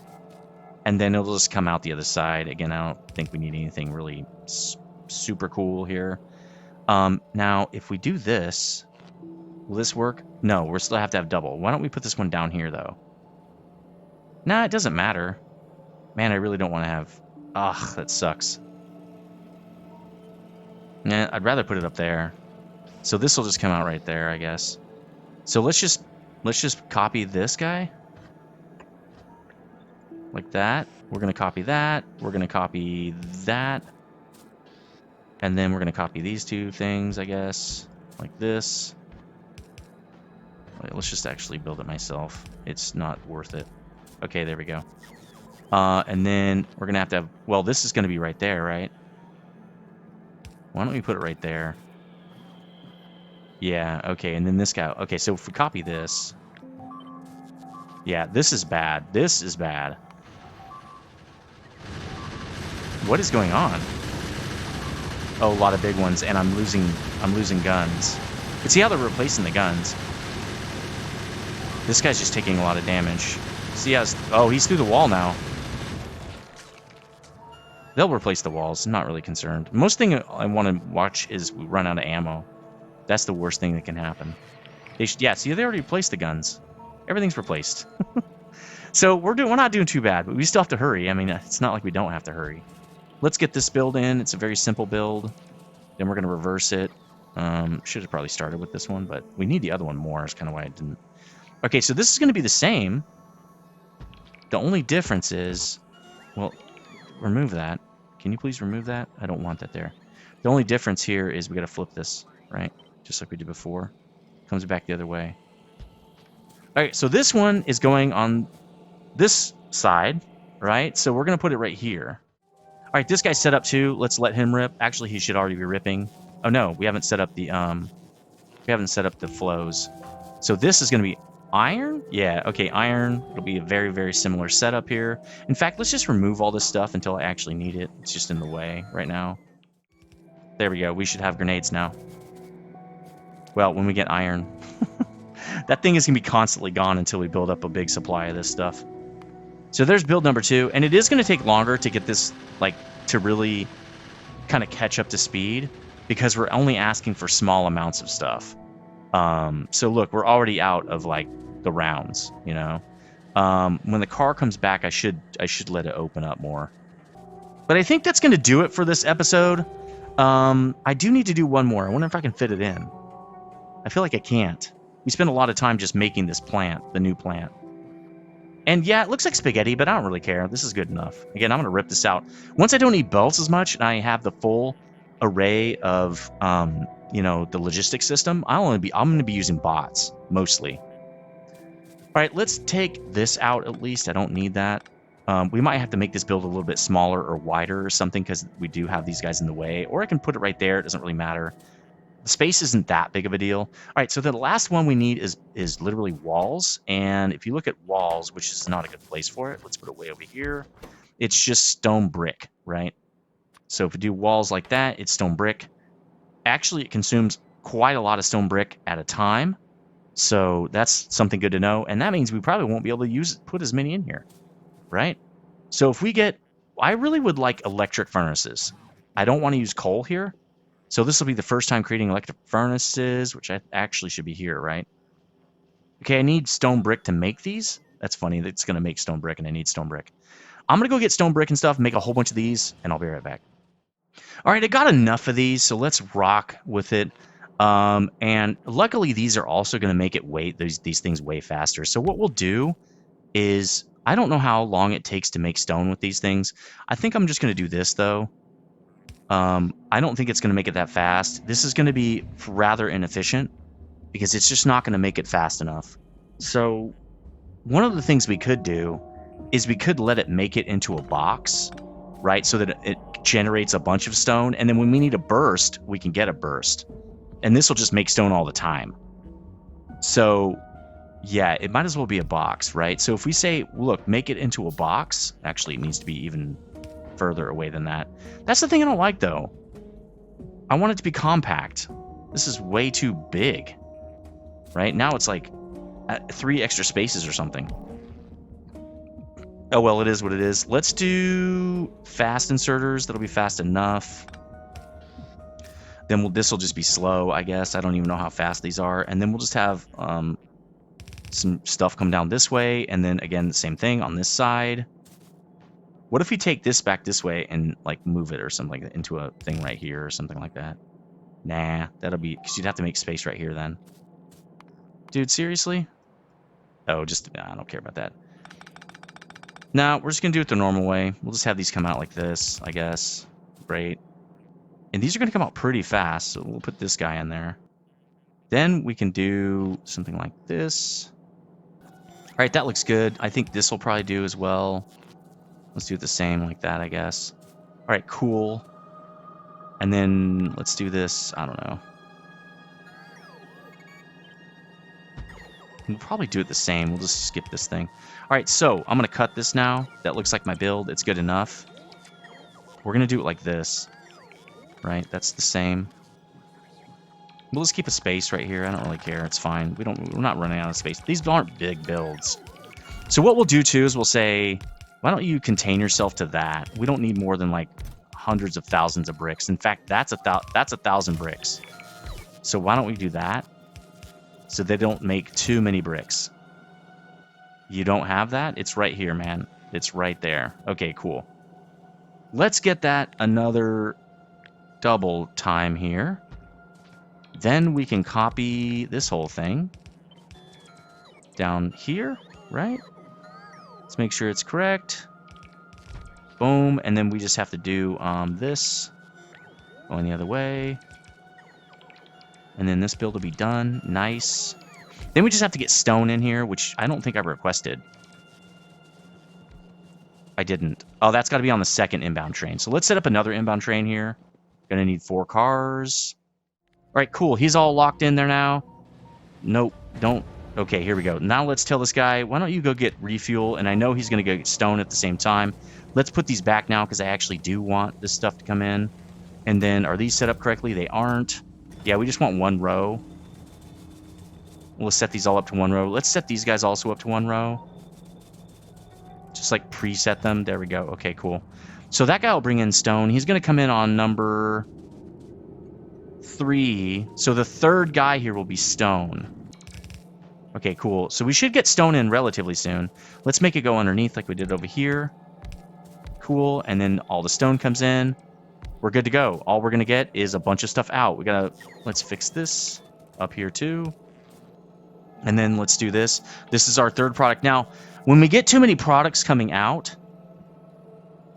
And then it'll just come out the other side. Again, I don't think we need anything really super cool here. Now, if we do this, will this work? No, we'll still have to have double. Why don't we put this one down here, though? Nah, it doesn't matter. Man, I really don't want to have... Ugh, that sucks. Yeah, I'd rather put it up there. So this will just come out right there, I guess. So let's just copy this guy. Like that. We're going to copy that. We're going to copy that. And then we're going to copy these 2 things, I guess. Like this. Let's just actually build it myself. It's not worth it. Okay, there we go. And then we're going to have... Well, this is going to be right there, right? Why don't we put it right there? Yeah, okay, and then this guy... Okay, so if we copy this... Yeah, this is bad. This is bad. What is going on? Oh, a lot of big ones, and I'm losing guns. But see how they're replacing the guns? This guy's just taking a lot of damage. See how... Oh, he's through the wall now. They'll replace the walls. I'm not really concerned. Most thing I want to watch is we run out of ammo. That's the worst thing that can happen. Yeah, see, they already replaced the guns. Everything's replaced. So we're not doing too bad, but we still have to hurry. I mean, it's not like we don't have to hurry. Let's get this build in. It's a very simple build. Then we're going to reverse it. Should have probably started with this one, but we need the other one more. That's kind of why I didn't. Okay, so this is going to be the same. The only difference is... Well... Remove that. Can you please remove that? I don't want that there. The only difference here is we got to flip this, right? Just like we did before. Comes back the other way. All right, so this one is going on this side, right? So we're going to put it right here. All right, this guy's set up too. Let's let him rip. Actually, he should already be ripping. Oh no, we haven't set up the flows. So this is going to be iron? Yeah, okay, iron. It'll be a very, very similar setup here. In fact, let's just remove all this stuff until I actually need it. It's just in the way right now. There we go. We should have grenades now. Well, when we get iron. That thing is going to be constantly gone until we build up a big supply of this stuff. So there's build number 2, and it is going to take longer to get this, like, to really kind of catch up to speed, because we're only asking for small amounts of stuff. So look, we're already out of, like, the rounds, you know. When the car comes back, I should let it open up more. But I think that's going to do it for this episode. I do need to do one more. I wonder if I can fit it in. I feel like I can't. We spent a lot of time just making this plant, the new plant. And yeah, it looks like spaghetti, but I don't really care. This is good enough. Again, I'm going to rip this out. Once I don't need belts as much, and I have the full array of, you know, the logistics system, I'm going to be using bots, mostly. All right, let's take this out at least. I don't need that. We might have to make this build a little bit smaller or wider or something, because we do have these guys in the way. Or I can put it right there. It doesn't really matter. The space isn't that big of a deal. All right, so the last one we need is literally walls. And if you look at walls, which is not a good place for it, let's put it way over here. It's just stone brick, right? So if we do walls like that, it's stone brick. Actually, it consumes quite a lot of stone brick at a time. So that's something good to know. And that means we probably won't be able to put as many in here, right? So if we get, I really would like electric furnaces. I don't want to use coal here. So this will be the first time creating electric furnaces, which I actually should be here, right? Okay, I need stone brick to make these. That's funny. It's going to make stone brick, and I need stone brick. I'm going to go get stone brick and stuff, make a whole bunch of these, and I'll be right back. All right, I got enough of these, so let's rock with it. And luckily, these are also going to make it these things way faster. So what we'll do is, I don't know how long it takes to make stone with these things. I think I'm just going to do this, though. I don't think it's going to make it that fast. This is going to be rather inefficient because it's just not going to make it fast enough. So one of the things we could do is we could let it make it into a box, right? So that it generates a bunch of stone. And then when we need a burst, we can get a burst. And this will just make stone all the time. So yeah, it might as well be a box, right? So if we say, look, make it into a box, actually it needs to be even further away than that. That's the thing I don't like, though. I want it to be compact. This is way too big, right? Now it's like 3 extra spaces or something. Oh, well, it is what it is. Let's do fast inserters. That'll be fast enough. Then this will just be slow, I guess. I don't even know how fast these are. And then we'll just have some stuff come down this way. And then, again, the same thing on this side. What if we take this back this way and, like, move it or something like that into a thing right here or something like that? Nah, that'll be... Because you'd have to make space right here then. Dude, seriously? Oh, just... Nah, I don't care about that. No, we're just going to do it the normal way. We'll just have these come out like this, I guess. Great. And these are going to come out pretty fast, so we'll put this guy in there. Then we can do something like this. All right, that looks good. I think this will probably do as well. Let's do it the same like that, I guess. All right, cool. And then let's do this. I don't know. We'll probably do it the same. We'll just skip this thing. All right, so I'm going to cut this now. That looks like my build. It's good enough. We're going to do it like this. Right? That's the same. We'll just keep a space right here. I don't really care. It's fine. We're not running out of space. These aren't big builds. So what we'll do, too, is we'll say, why don't you contain yourself to that? We don't need more than, like, hundreds of thousands of bricks. In fact, that's 1,000 bricks. So why don't we do that? So they don't make too many bricks. You don't have that? It's right here, man. It's right there. Okay, cool. Let's get that another double time here. Then we can copy this whole thing down here, right? Let's make sure it's correct. Boom. And then we just have to do this. Going the other way. And then this build will be done. Nice. Then we just have to get stone in here, which I don't think I requested. I didn't. Oh, that's got to be on the second inbound train. So let's set up another inbound train here. Gonna need 4 cars. All right, cool. He's all locked in there now. Nope, don't. Okay, here we go. Now let's tell this guy, why don't you go get refuel? And I know he's going to go get stone at the same time. Let's put these back now because I actually do want this stuff to come in. And then, are these set up correctly? They aren't. Yeah, we just want 1 row. We'll set these all up to 1 row. Let's set these guys also up to 1 row. Just like preset them. There we go. Okay, cool. So that guy will bring in stone. He's going to come in on number 3. So the third guy here will be stone. Okay, cool. So we should get stone in relatively soon. Let's make it go underneath like we did over here. Cool. And then all the stone comes in. We're good to go. All we're going to get is a bunch of stuff out. We got to... Let's fix this up here too. And then let's do this. This is our third product. Now, when we get too many products coming out,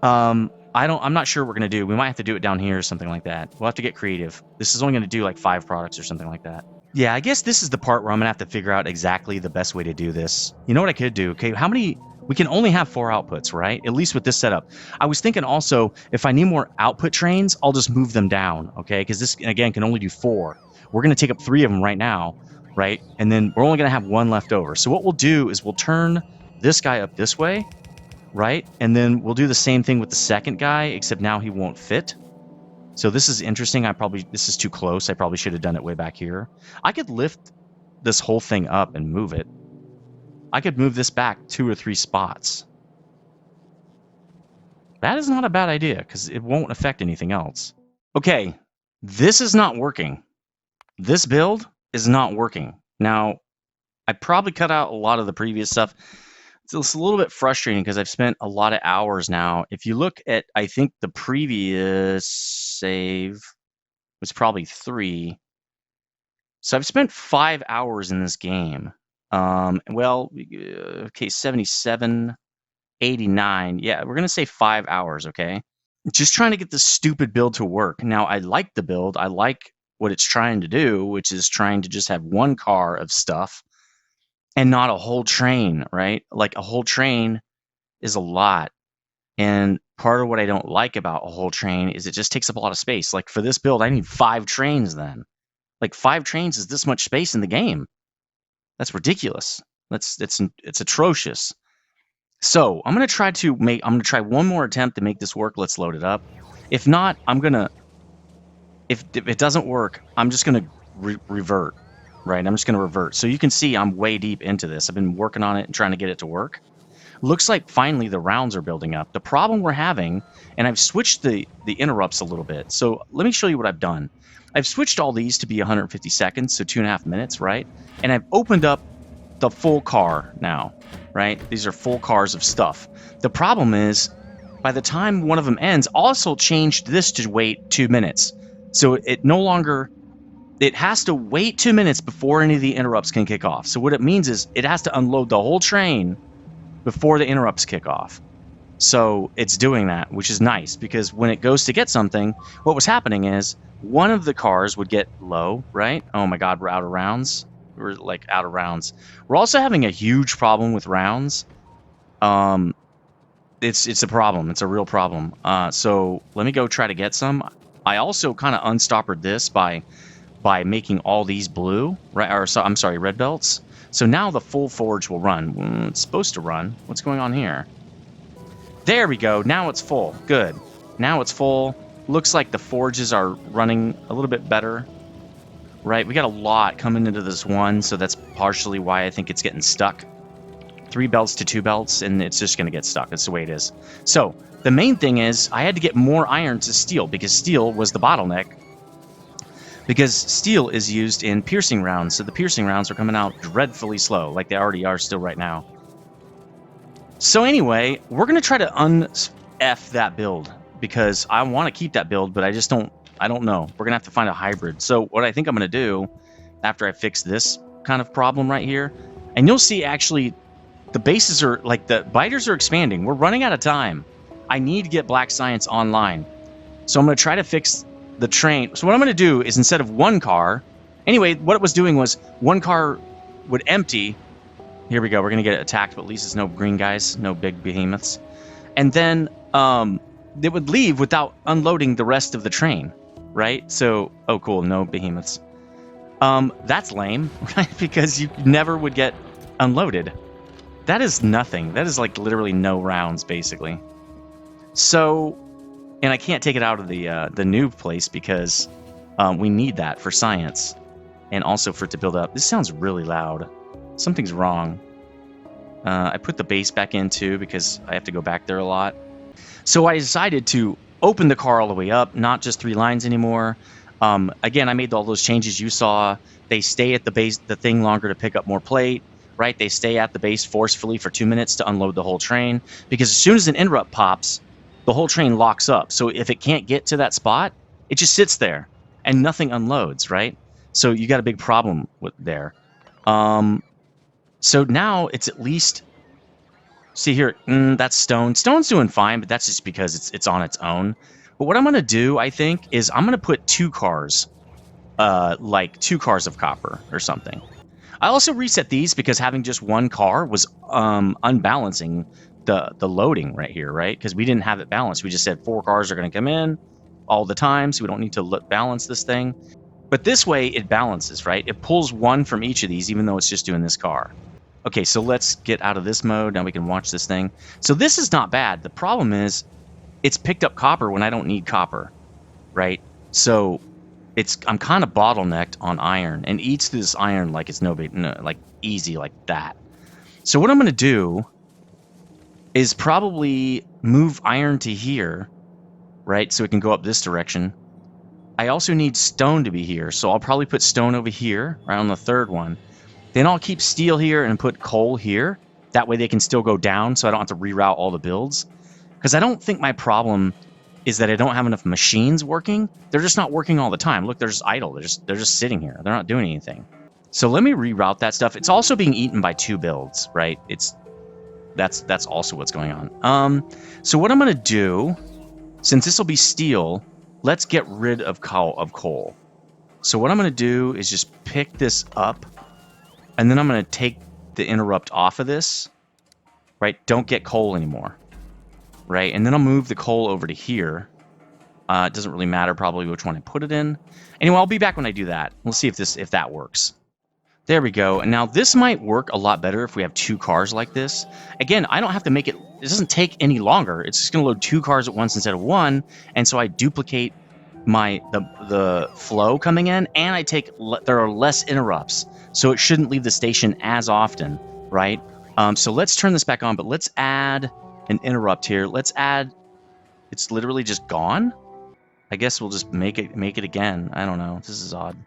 I'm not sure what we're going to do. We might have to do it down here or something like that. We'll have to get creative. This is only going to do like 5 products or something like that. Yeah, I guess this is the part where I'm going to have to figure out exactly the best way to do this. You know what I could do? Okay, how many... We can only have 4 outputs, right? At least with this setup. I was thinking also, if I need more output trains, I'll just move them down, okay? Because this, again, can only do 4. We're going to take up 3 of them right now, right? And then we're only going to have 1 left over. So what we'll do is we'll turn this guy up this way, right? And then we'll do the same thing with the second guy, except now he won't fit. So this is interesting. This is too close. I probably should have done it way back here. I could lift this whole thing up and move it. I could move this back 2 or 3 spots. That is not a bad idea, because it won't affect anything else. Okay, this is not working. This build is not working. Now, I probably cut out a lot of the previous stuff. It's a little bit frustrating because I've spent a lot of hours now. If you look at, I think the previous save was probably 3. So I've spent 5 hours in this game. Well, okay, 77, 89. Yeah, we're going to say 5 hours, okay? Just trying to get this stupid build to work. Now, I like the build. I like what it's trying to do, which is trying to just have 1 car of stuff and not a whole train, right? Like, a whole train is a lot. And part of what I don't like about a whole train is it just takes up a lot of space. Like, for this build, I need 5 trains then. Like, 5 trains is this much space in the game. That's ridiculous. It's atrocious. So I'm gonna try 1 more attempt to make this work. Let's load it up. If not, if it doesn't work, I'm just gonna revert. Right? I'm just gonna revert. So you can see I'm way deep into this. I've been working on it and trying to get it to work. Looks like finally the rounds are building up. The problem we're having, and I've switched the interrupts a little bit. So let me show you what I've done. I've switched all these to be 150 seconds, so 2.5 minutes, right? And I've opened up the full car now, right? These are full cars of stuff. The problem is, by the time one of them ends, also changed this to wait 2 minutes. So it no longer... It has to wait 2 minutes before any of the interrupts can kick off. So what it means is it has to unload the whole train before the interrupts kick off. So it's doing that, which is nice, because when it goes to get something, what was happening is one of the cars would get low, right? Oh my God, we're out of rounds. We're like out of rounds. We're also having a huge problem with rounds. It's a problem. It's a real problem. So let me go try to get some. I also kind of unstoppered this by making all these blue, right? Or so I'm sorry, red belts. So now the full forge will run. It's supposed to run. What's going on here? There we go. Now it's full. Good. Now it's full. Looks like the forges are running a little bit better. Right? We got a lot coming into this one, so that's partially why I think it's getting stuck. 3 belts to 2 belts, and it's just going to get stuck. That's the way it is. So the main thing is I had to get more iron to steel, because steel was the bottleneck. Because steel is used in piercing rounds, so the piercing rounds are coming out dreadfully slow, like they already are still right now. So anyway, we're going to try to un-F that build, because I want to keep that build, but I don't know. We're going to have to find a hybrid. So what I think I'm going to do, after I fix this kind of problem right here, and you'll see actually the bases are, like the biters are expanding. We're running out of time. I need to get Black Science online. So I'm going to try to fix the train. So what I'm going to do is, instead of 1 car, anyway, what it was doing was 1 car would empty. Here we go. We're going to get attacked, but at least it's no green guys, no big behemoths. And then they would leave without unloading the rest of the train, right? So, oh, cool, no behemoths. That's lame, right? Because you never would get unloaded. That is nothing. That is like literally no rounds, basically. So, and I can't take it out of the new place because we need that for science. and also for it to build up. This sounds really loud. Something's wrong. I put the base back in too because I have to go back there a lot. So I decided to open the car all the way up, not just 3 lines anymore. Again, I made all those changes you saw. They stay at the base, the thing longer to pick up more plate, right? They stay at the base forcefully for 2 minutes to unload the whole train, because as soon as an interrupt pops, the whole train locks up. So if it can't get to that spot, it just sits there and nothing unloads, right? So you got a big problem with there. So now it's at least, see here, that's stone. Stone's doing fine, but that's just because it's on its own. But what I'm going to do, I think, is I'm going to put 2 cars, like 2 cars of copper or something. I also reset these because having just 1 car was unbalancing the loading right here, right? Because we didn't have it balanced. We just said 4 cars are going to come in all the time, so we don't need to balance this thing. But this way, it balances, right? It pulls 1 from each of these, even though it's just doing this car. Okay, so let's get out of this mode. Now we can watch this thing. So this is not bad. The problem is it's picked up copper when I don't need copper, right? So I'm kind of bottlenecked on iron and eats through this iron like it's like easy like that. So what I'm going to do is probably move iron to here, right? So it can go up this direction. I also need stone to be here, so I'll probably put stone over here, right on the 3rd one. Then I'll keep steel here and put coal here. That way they can still go down, so I don't have to reroute all the builds. Because I don't think my problem is that I don't have enough machines working. They're just not working all the time. Look, they're just idle. They're just sitting here. They're not doing anything. So let me reroute that stuff. It's also being eaten by 2 builds, right? That's also what's going on. So what I'm going to do, since this will be steel, let's get rid of coal. So what I'm going to do is just pick this up, and then I'm going to take the interrupt off of this, right? Don't get coal anymore, right? And then I'll move the coal over to here. It doesn't really matter probably which one I put it in. Anyway, I'll be back when I do that. We'll see if that works. There we go. And now this might work a lot better if we have 2 cars like this. Again, I don't have to make it doesn't take any longer. It's just going to load 2 cars at once instead of 1. And so I duplicate the flow coming in, and there are less interrupts. So it shouldn't leave the station as often, right? So let's turn this back on, but let's add an interrupt here. Let's add, it's literally just gone. I guess we'll just make it again. I don't know. This is odd.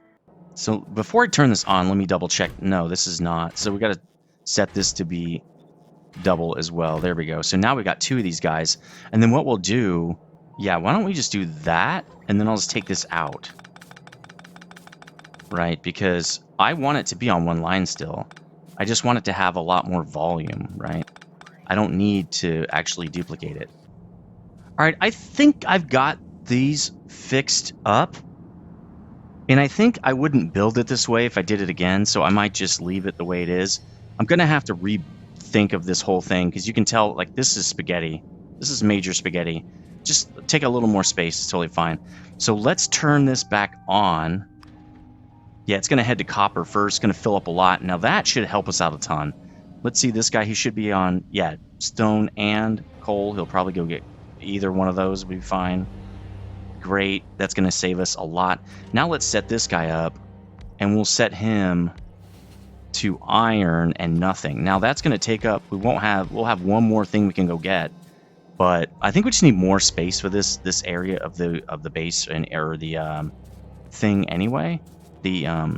So before I turn this on, let me double check. No, this is not. So we got to set this to be double as well. There we go. So now we got 2 of these guys. And then what we'll do, yeah, why don't we just do that? And then I'll just take this out. Right? Because I want it to be on 1 line still. I just want it to have a lot more volume, right? I don't need to actually duplicate it. All right, I think I've got these fixed up. And I think I wouldn't build it this way if I did it again, so I might just leave it the way it is. I'm going to have to rethink of this whole thing, because you can tell, like, this is spaghetti. This is major spaghetti. Just take a little more space. It's totally fine. So let's turn this back on. Yeah, it's going to head to copper first. It's going to fill up a lot. Now that should help us out a ton. Let's see this guy. He should be on, yeah, stone and coal. He'll probably go get either one of those. Will be fine. Great. That's going to save us a lot. Now let's set this guy up, and we'll set him to iron and nothing. Now that's going to take up, we'll have 1 more thing we can go get, but I think we just need more space for this area of the base or the thing anyway. The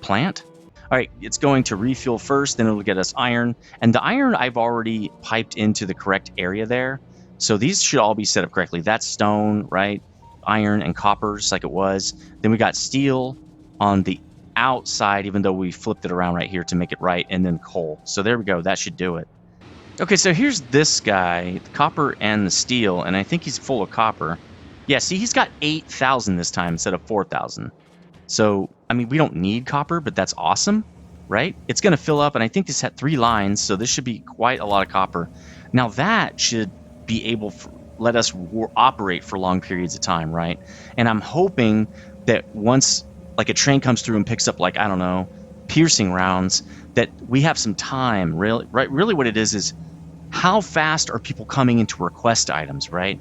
plant. All right, it's going to refuel first, then it'll get us iron, and the iron I've already piped into the correct area there, so these should all be set up correctly. That's stone, right? Iron and copper, just like it was. Then we got steel on the outside, even though we flipped it around right here to make it right, and then coal. So there we go. That should do it. Okay, so here's this guy, the copper and the steel, and I think he's full of copper. Yeah, see, he's got 8,000 this time instead of 4,000. So, I mean, we don't need copper, but that's awesome, right? It's going to fill up, and I think this had 3 lines, so this should be quite a lot of copper. Now that should be able to let us operate for long periods of time, right? And I'm hoping that once, like, a train comes through and picks up, like, I don't know, piercing rounds, that we have some time, really, right? Really what it is how fast are people coming in to request items, right?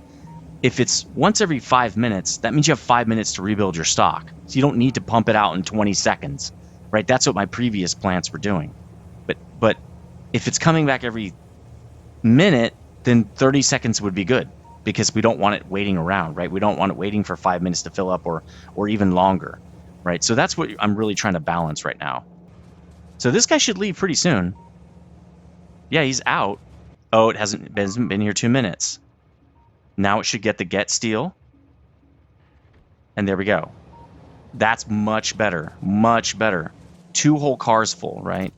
If it's once every 5 minutes, that means you have 5 minutes to rebuild your stock. So you don't need to pump it out in 20 seconds, right? That's what my previous plants were doing. But if it's coming back every minute, then 30 seconds would be good because we don't want it waiting around, right? We don't want it waiting for 5 minutes to fill up or even longer, right? So that's what I'm really trying to balance right now. So this guy should leave pretty soon. Yeah, he's out. Oh, it hasn't been here 2 minutes. Now it should get the get steel. And there we go. That's much better. Much better. 2 whole cars full, right?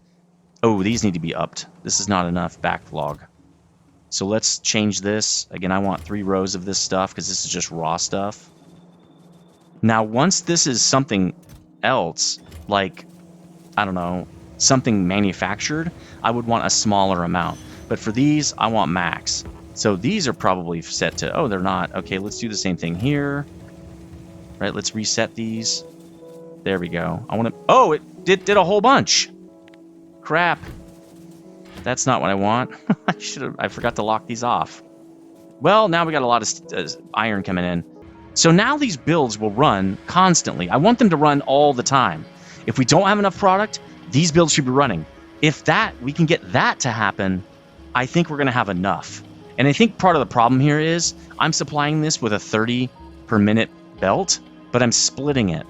Oh, these need to be upped. This is not enough backlog. So let's change this. Again, I want 3 rows of this stuff because this is just raw stuff. Now, once this is something else, like, I don't know, something manufactured, I would want a smaller amount. But for these, I want max. So these are probably set to, oh, they're not. Okay, let's do the same thing here. Right, let's reset these. There we go. I want to, oh, it did a whole bunch. Crap. That's not what I want. I forgot to lock these off. Well, now we got a lot of iron coming in. So now these builds will run constantly. I want them to run all the time. If we don't have enough product, these builds should be running. If we can get that to happen, I think we're going to have enough. And I think part of the problem here is I'm supplying this with a 30 per minute belt, but I'm splitting it,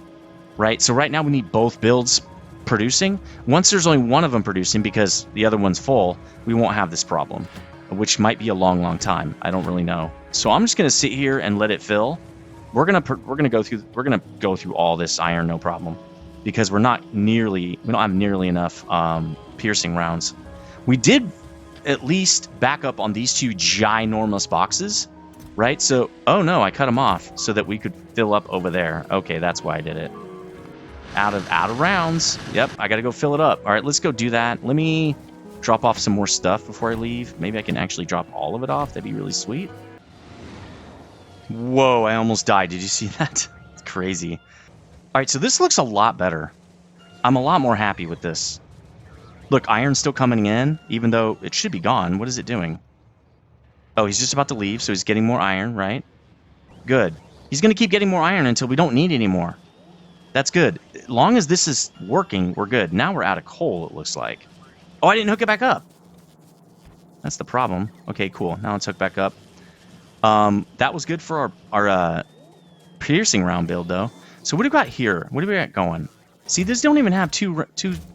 right? So right now we need both builds producing. Once there's only one of them producing because the other one's full, we won't have this problem, which might be a long, long time. I don't really know. So I'm just going to sit here and let it fill. We're gonna go through all this iron, no problem, because we don't have nearly enough piercing rounds. We did at least back up on these 2 ginormous boxes, right? So, oh no, I cut them off so that we could fill up over there. Okay, that's why I did it. Out of rounds. Yep, I gotta go fill it up. All right, let's go do that. Let me drop off some more stuff before I leave. Maybe I can actually drop all of it off. That'd be really sweet. Whoa, I almost died. Did you see that? It's crazy. All right, so this looks a lot better. I'm a lot more happy with this. Look, iron's still coming in, even though it should be gone. What is it doing? Oh, he's just about to leave, so he's getting more iron, right? Good. He's going to keep getting more iron until we don't need any more. That's good. As long as this is working, we're good. Now we're out of coal, it looks like. Oh, I didn't hook it back up. That's the problem. Okay, cool. Now it's hooked back up. That was good for our piercing round build, though. So what do we got here? What do we got going? See, these don't even have two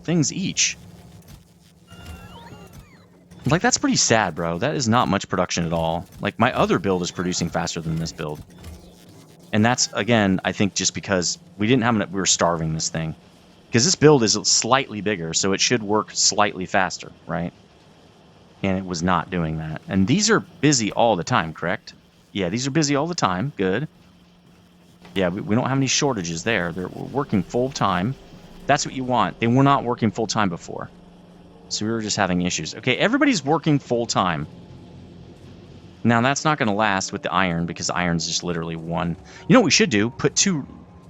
things each. Like, that's pretty sad, bro. That is not much production at all. Like, my other build is producing faster than this build. And that's, again, I think just because we didn't have enough, we were starving this thing. Because this build is slightly bigger, so it should work slightly faster, right? And it was not doing that. And these are busy all the time, correct? Yeah, these are busy all the time. Good. Yeah, we don't have any shortages there. They're working full time. That's what you want. They were not working full time before. So we were just having issues. Okay, everybody's working full time. Now, that's not going to last with the iron because iron's just literally one. You know what we should do? Put two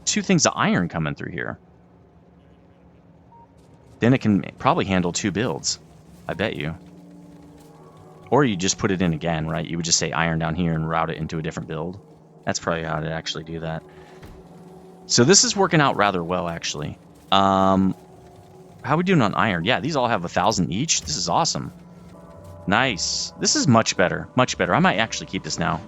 things of iron coming through here. Then it can probably handle 2 builds. I bet you. Or you just put it in again, right? You would just say iron down here and route it into a different build. That's probably how to actually do that. So this is working out rather well, actually. How are we doing on iron? Yeah, these all have 1,000 each. This is awesome. Nice. This is much better. Much better. I might actually keep this now.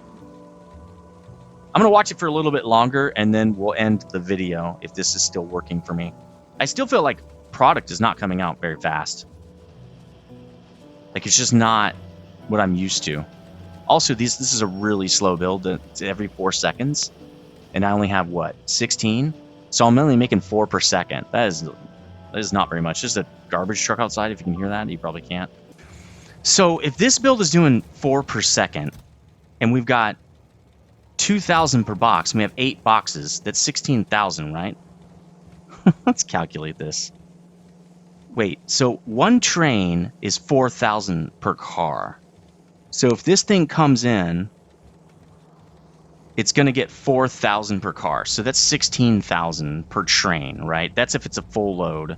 I'm going to watch it for a little bit longer, and then we'll end the video if this is still working for me. I still feel like product is not coming out very fast. Like, it's just not what I'm used to. Also, this is a really slow build. It's every 4 seconds. And I only have, what, 16? So I'm only making 4 per second. That is not very much. Just a garbage truck outside, if you can hear that. You probably can't. So if this build is doing 4 per second, and we've got 2,000 per box, and we have 8 boxes, that's 16,000, right? Let's calculate this. Wait, so 1 train is 4,000 per car. So if this thing comes in, it's going to get 4,000 per car. So that's 16,000 per train, right? That's if it's a full load,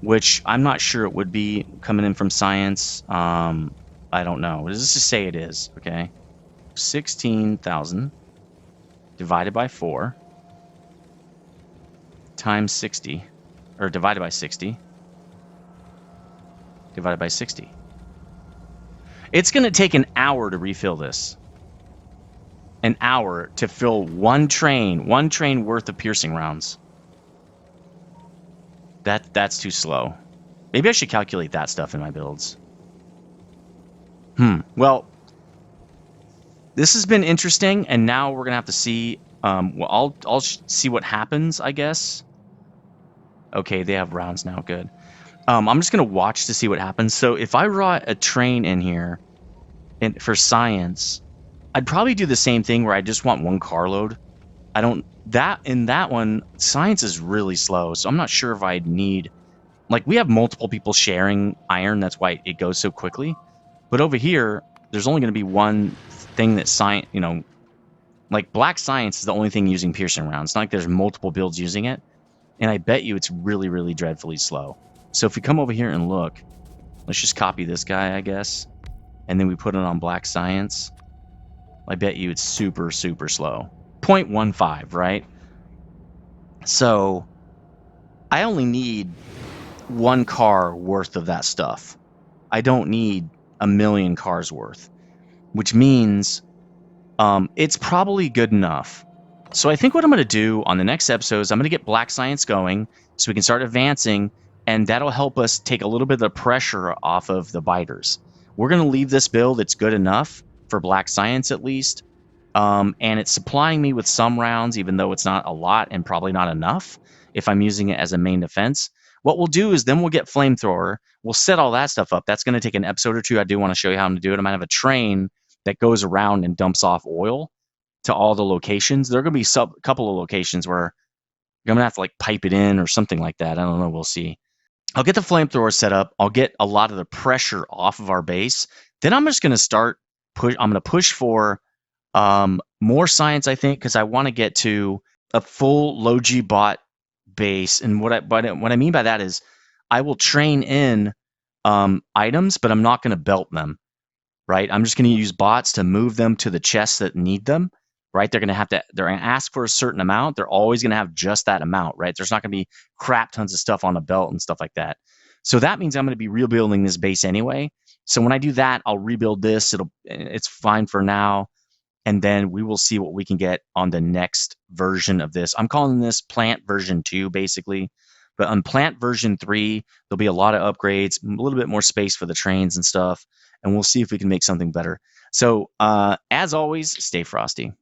which I'm not sure it would be coming in from science. I don't know. Let's just say it is, okay? 16,000 divided by 4 times 60. or divided by 60. Divided by 60. It's going to take an hour to refill this. An hour to fill one train worth of piercing rounds. That's too slow. Maybe I should calculate that stuff in my builds. Well, this has been interesting, and now we're gonna have to see. Well, I'll see what happens, I guess. Okay, they have rounds now. Good. I'm just gonna watch to see what happens. So if I brought a train in here, for science, I'd probably do the same thing where I just want one carload. I don't in that one, science is really slow, so I'm not sure if I'd need. Like, we have multiple people sharing iron, that's why it goes so quickly. But over here, there's only going to be one thing that science, like black science is the only thing using piercing rounds. It's not like there's multiple builds using it. And I bet you it's really, really dreadfully slow. So if we come over here and look, let's just copy this guy, I guess. And then we put it on black science. I bet you it's super, super slow. 0.15, right? So I only need one car worth of that stuff. I don't need a million cars worth, which means it's probably good enough. So I think what I'm going to do on the next episode is I'm going to get black science going so we can start advancing, and that'll help us take a little bit of the pressure off of the biters. We're going to leave this build. It's good enough for black science at least, and it's supplying me with some rounds, even though it's not a lot and probably not enough if I'm using it as a main defense. What we'll do is then we'll get flamethrower. We'll set all that stuff up. That's going to take an episode or two. I do want to show you how to do it. I might have a train that goes around and dumps off oil to all the locations. There are going to be a couple of locations where you're going to have to like pipe it in or something like that. I don't know. We'll see. I'll get the flamethrower set up. I'll get a lot of the pressure off of our base. Then I'm just going to start I'm going to push for more science, I think, because I want to get to a full Logi bot base. And what I mean by that is I will train in items, but I'm not going to belt them, right? I'm just going to use bots to move them to the chests that need them, right? They're going to ask for a certain amount. They're always going to have just that amount, right? There's not going to be crap tons of stuff on a belt and stuff like that. So that means I'm going to be rebuilding this base anyway. So when I do that, I'll rebuild this. It's fine for now. And then we will see what we can get on the next version of this. I'm calling this plant version 2, basically. But on plant version 3, there'll be a lot of upgrades, a little bit more space for the trains and stuff. And we'll see if we can make something better. So as always, stay frosty.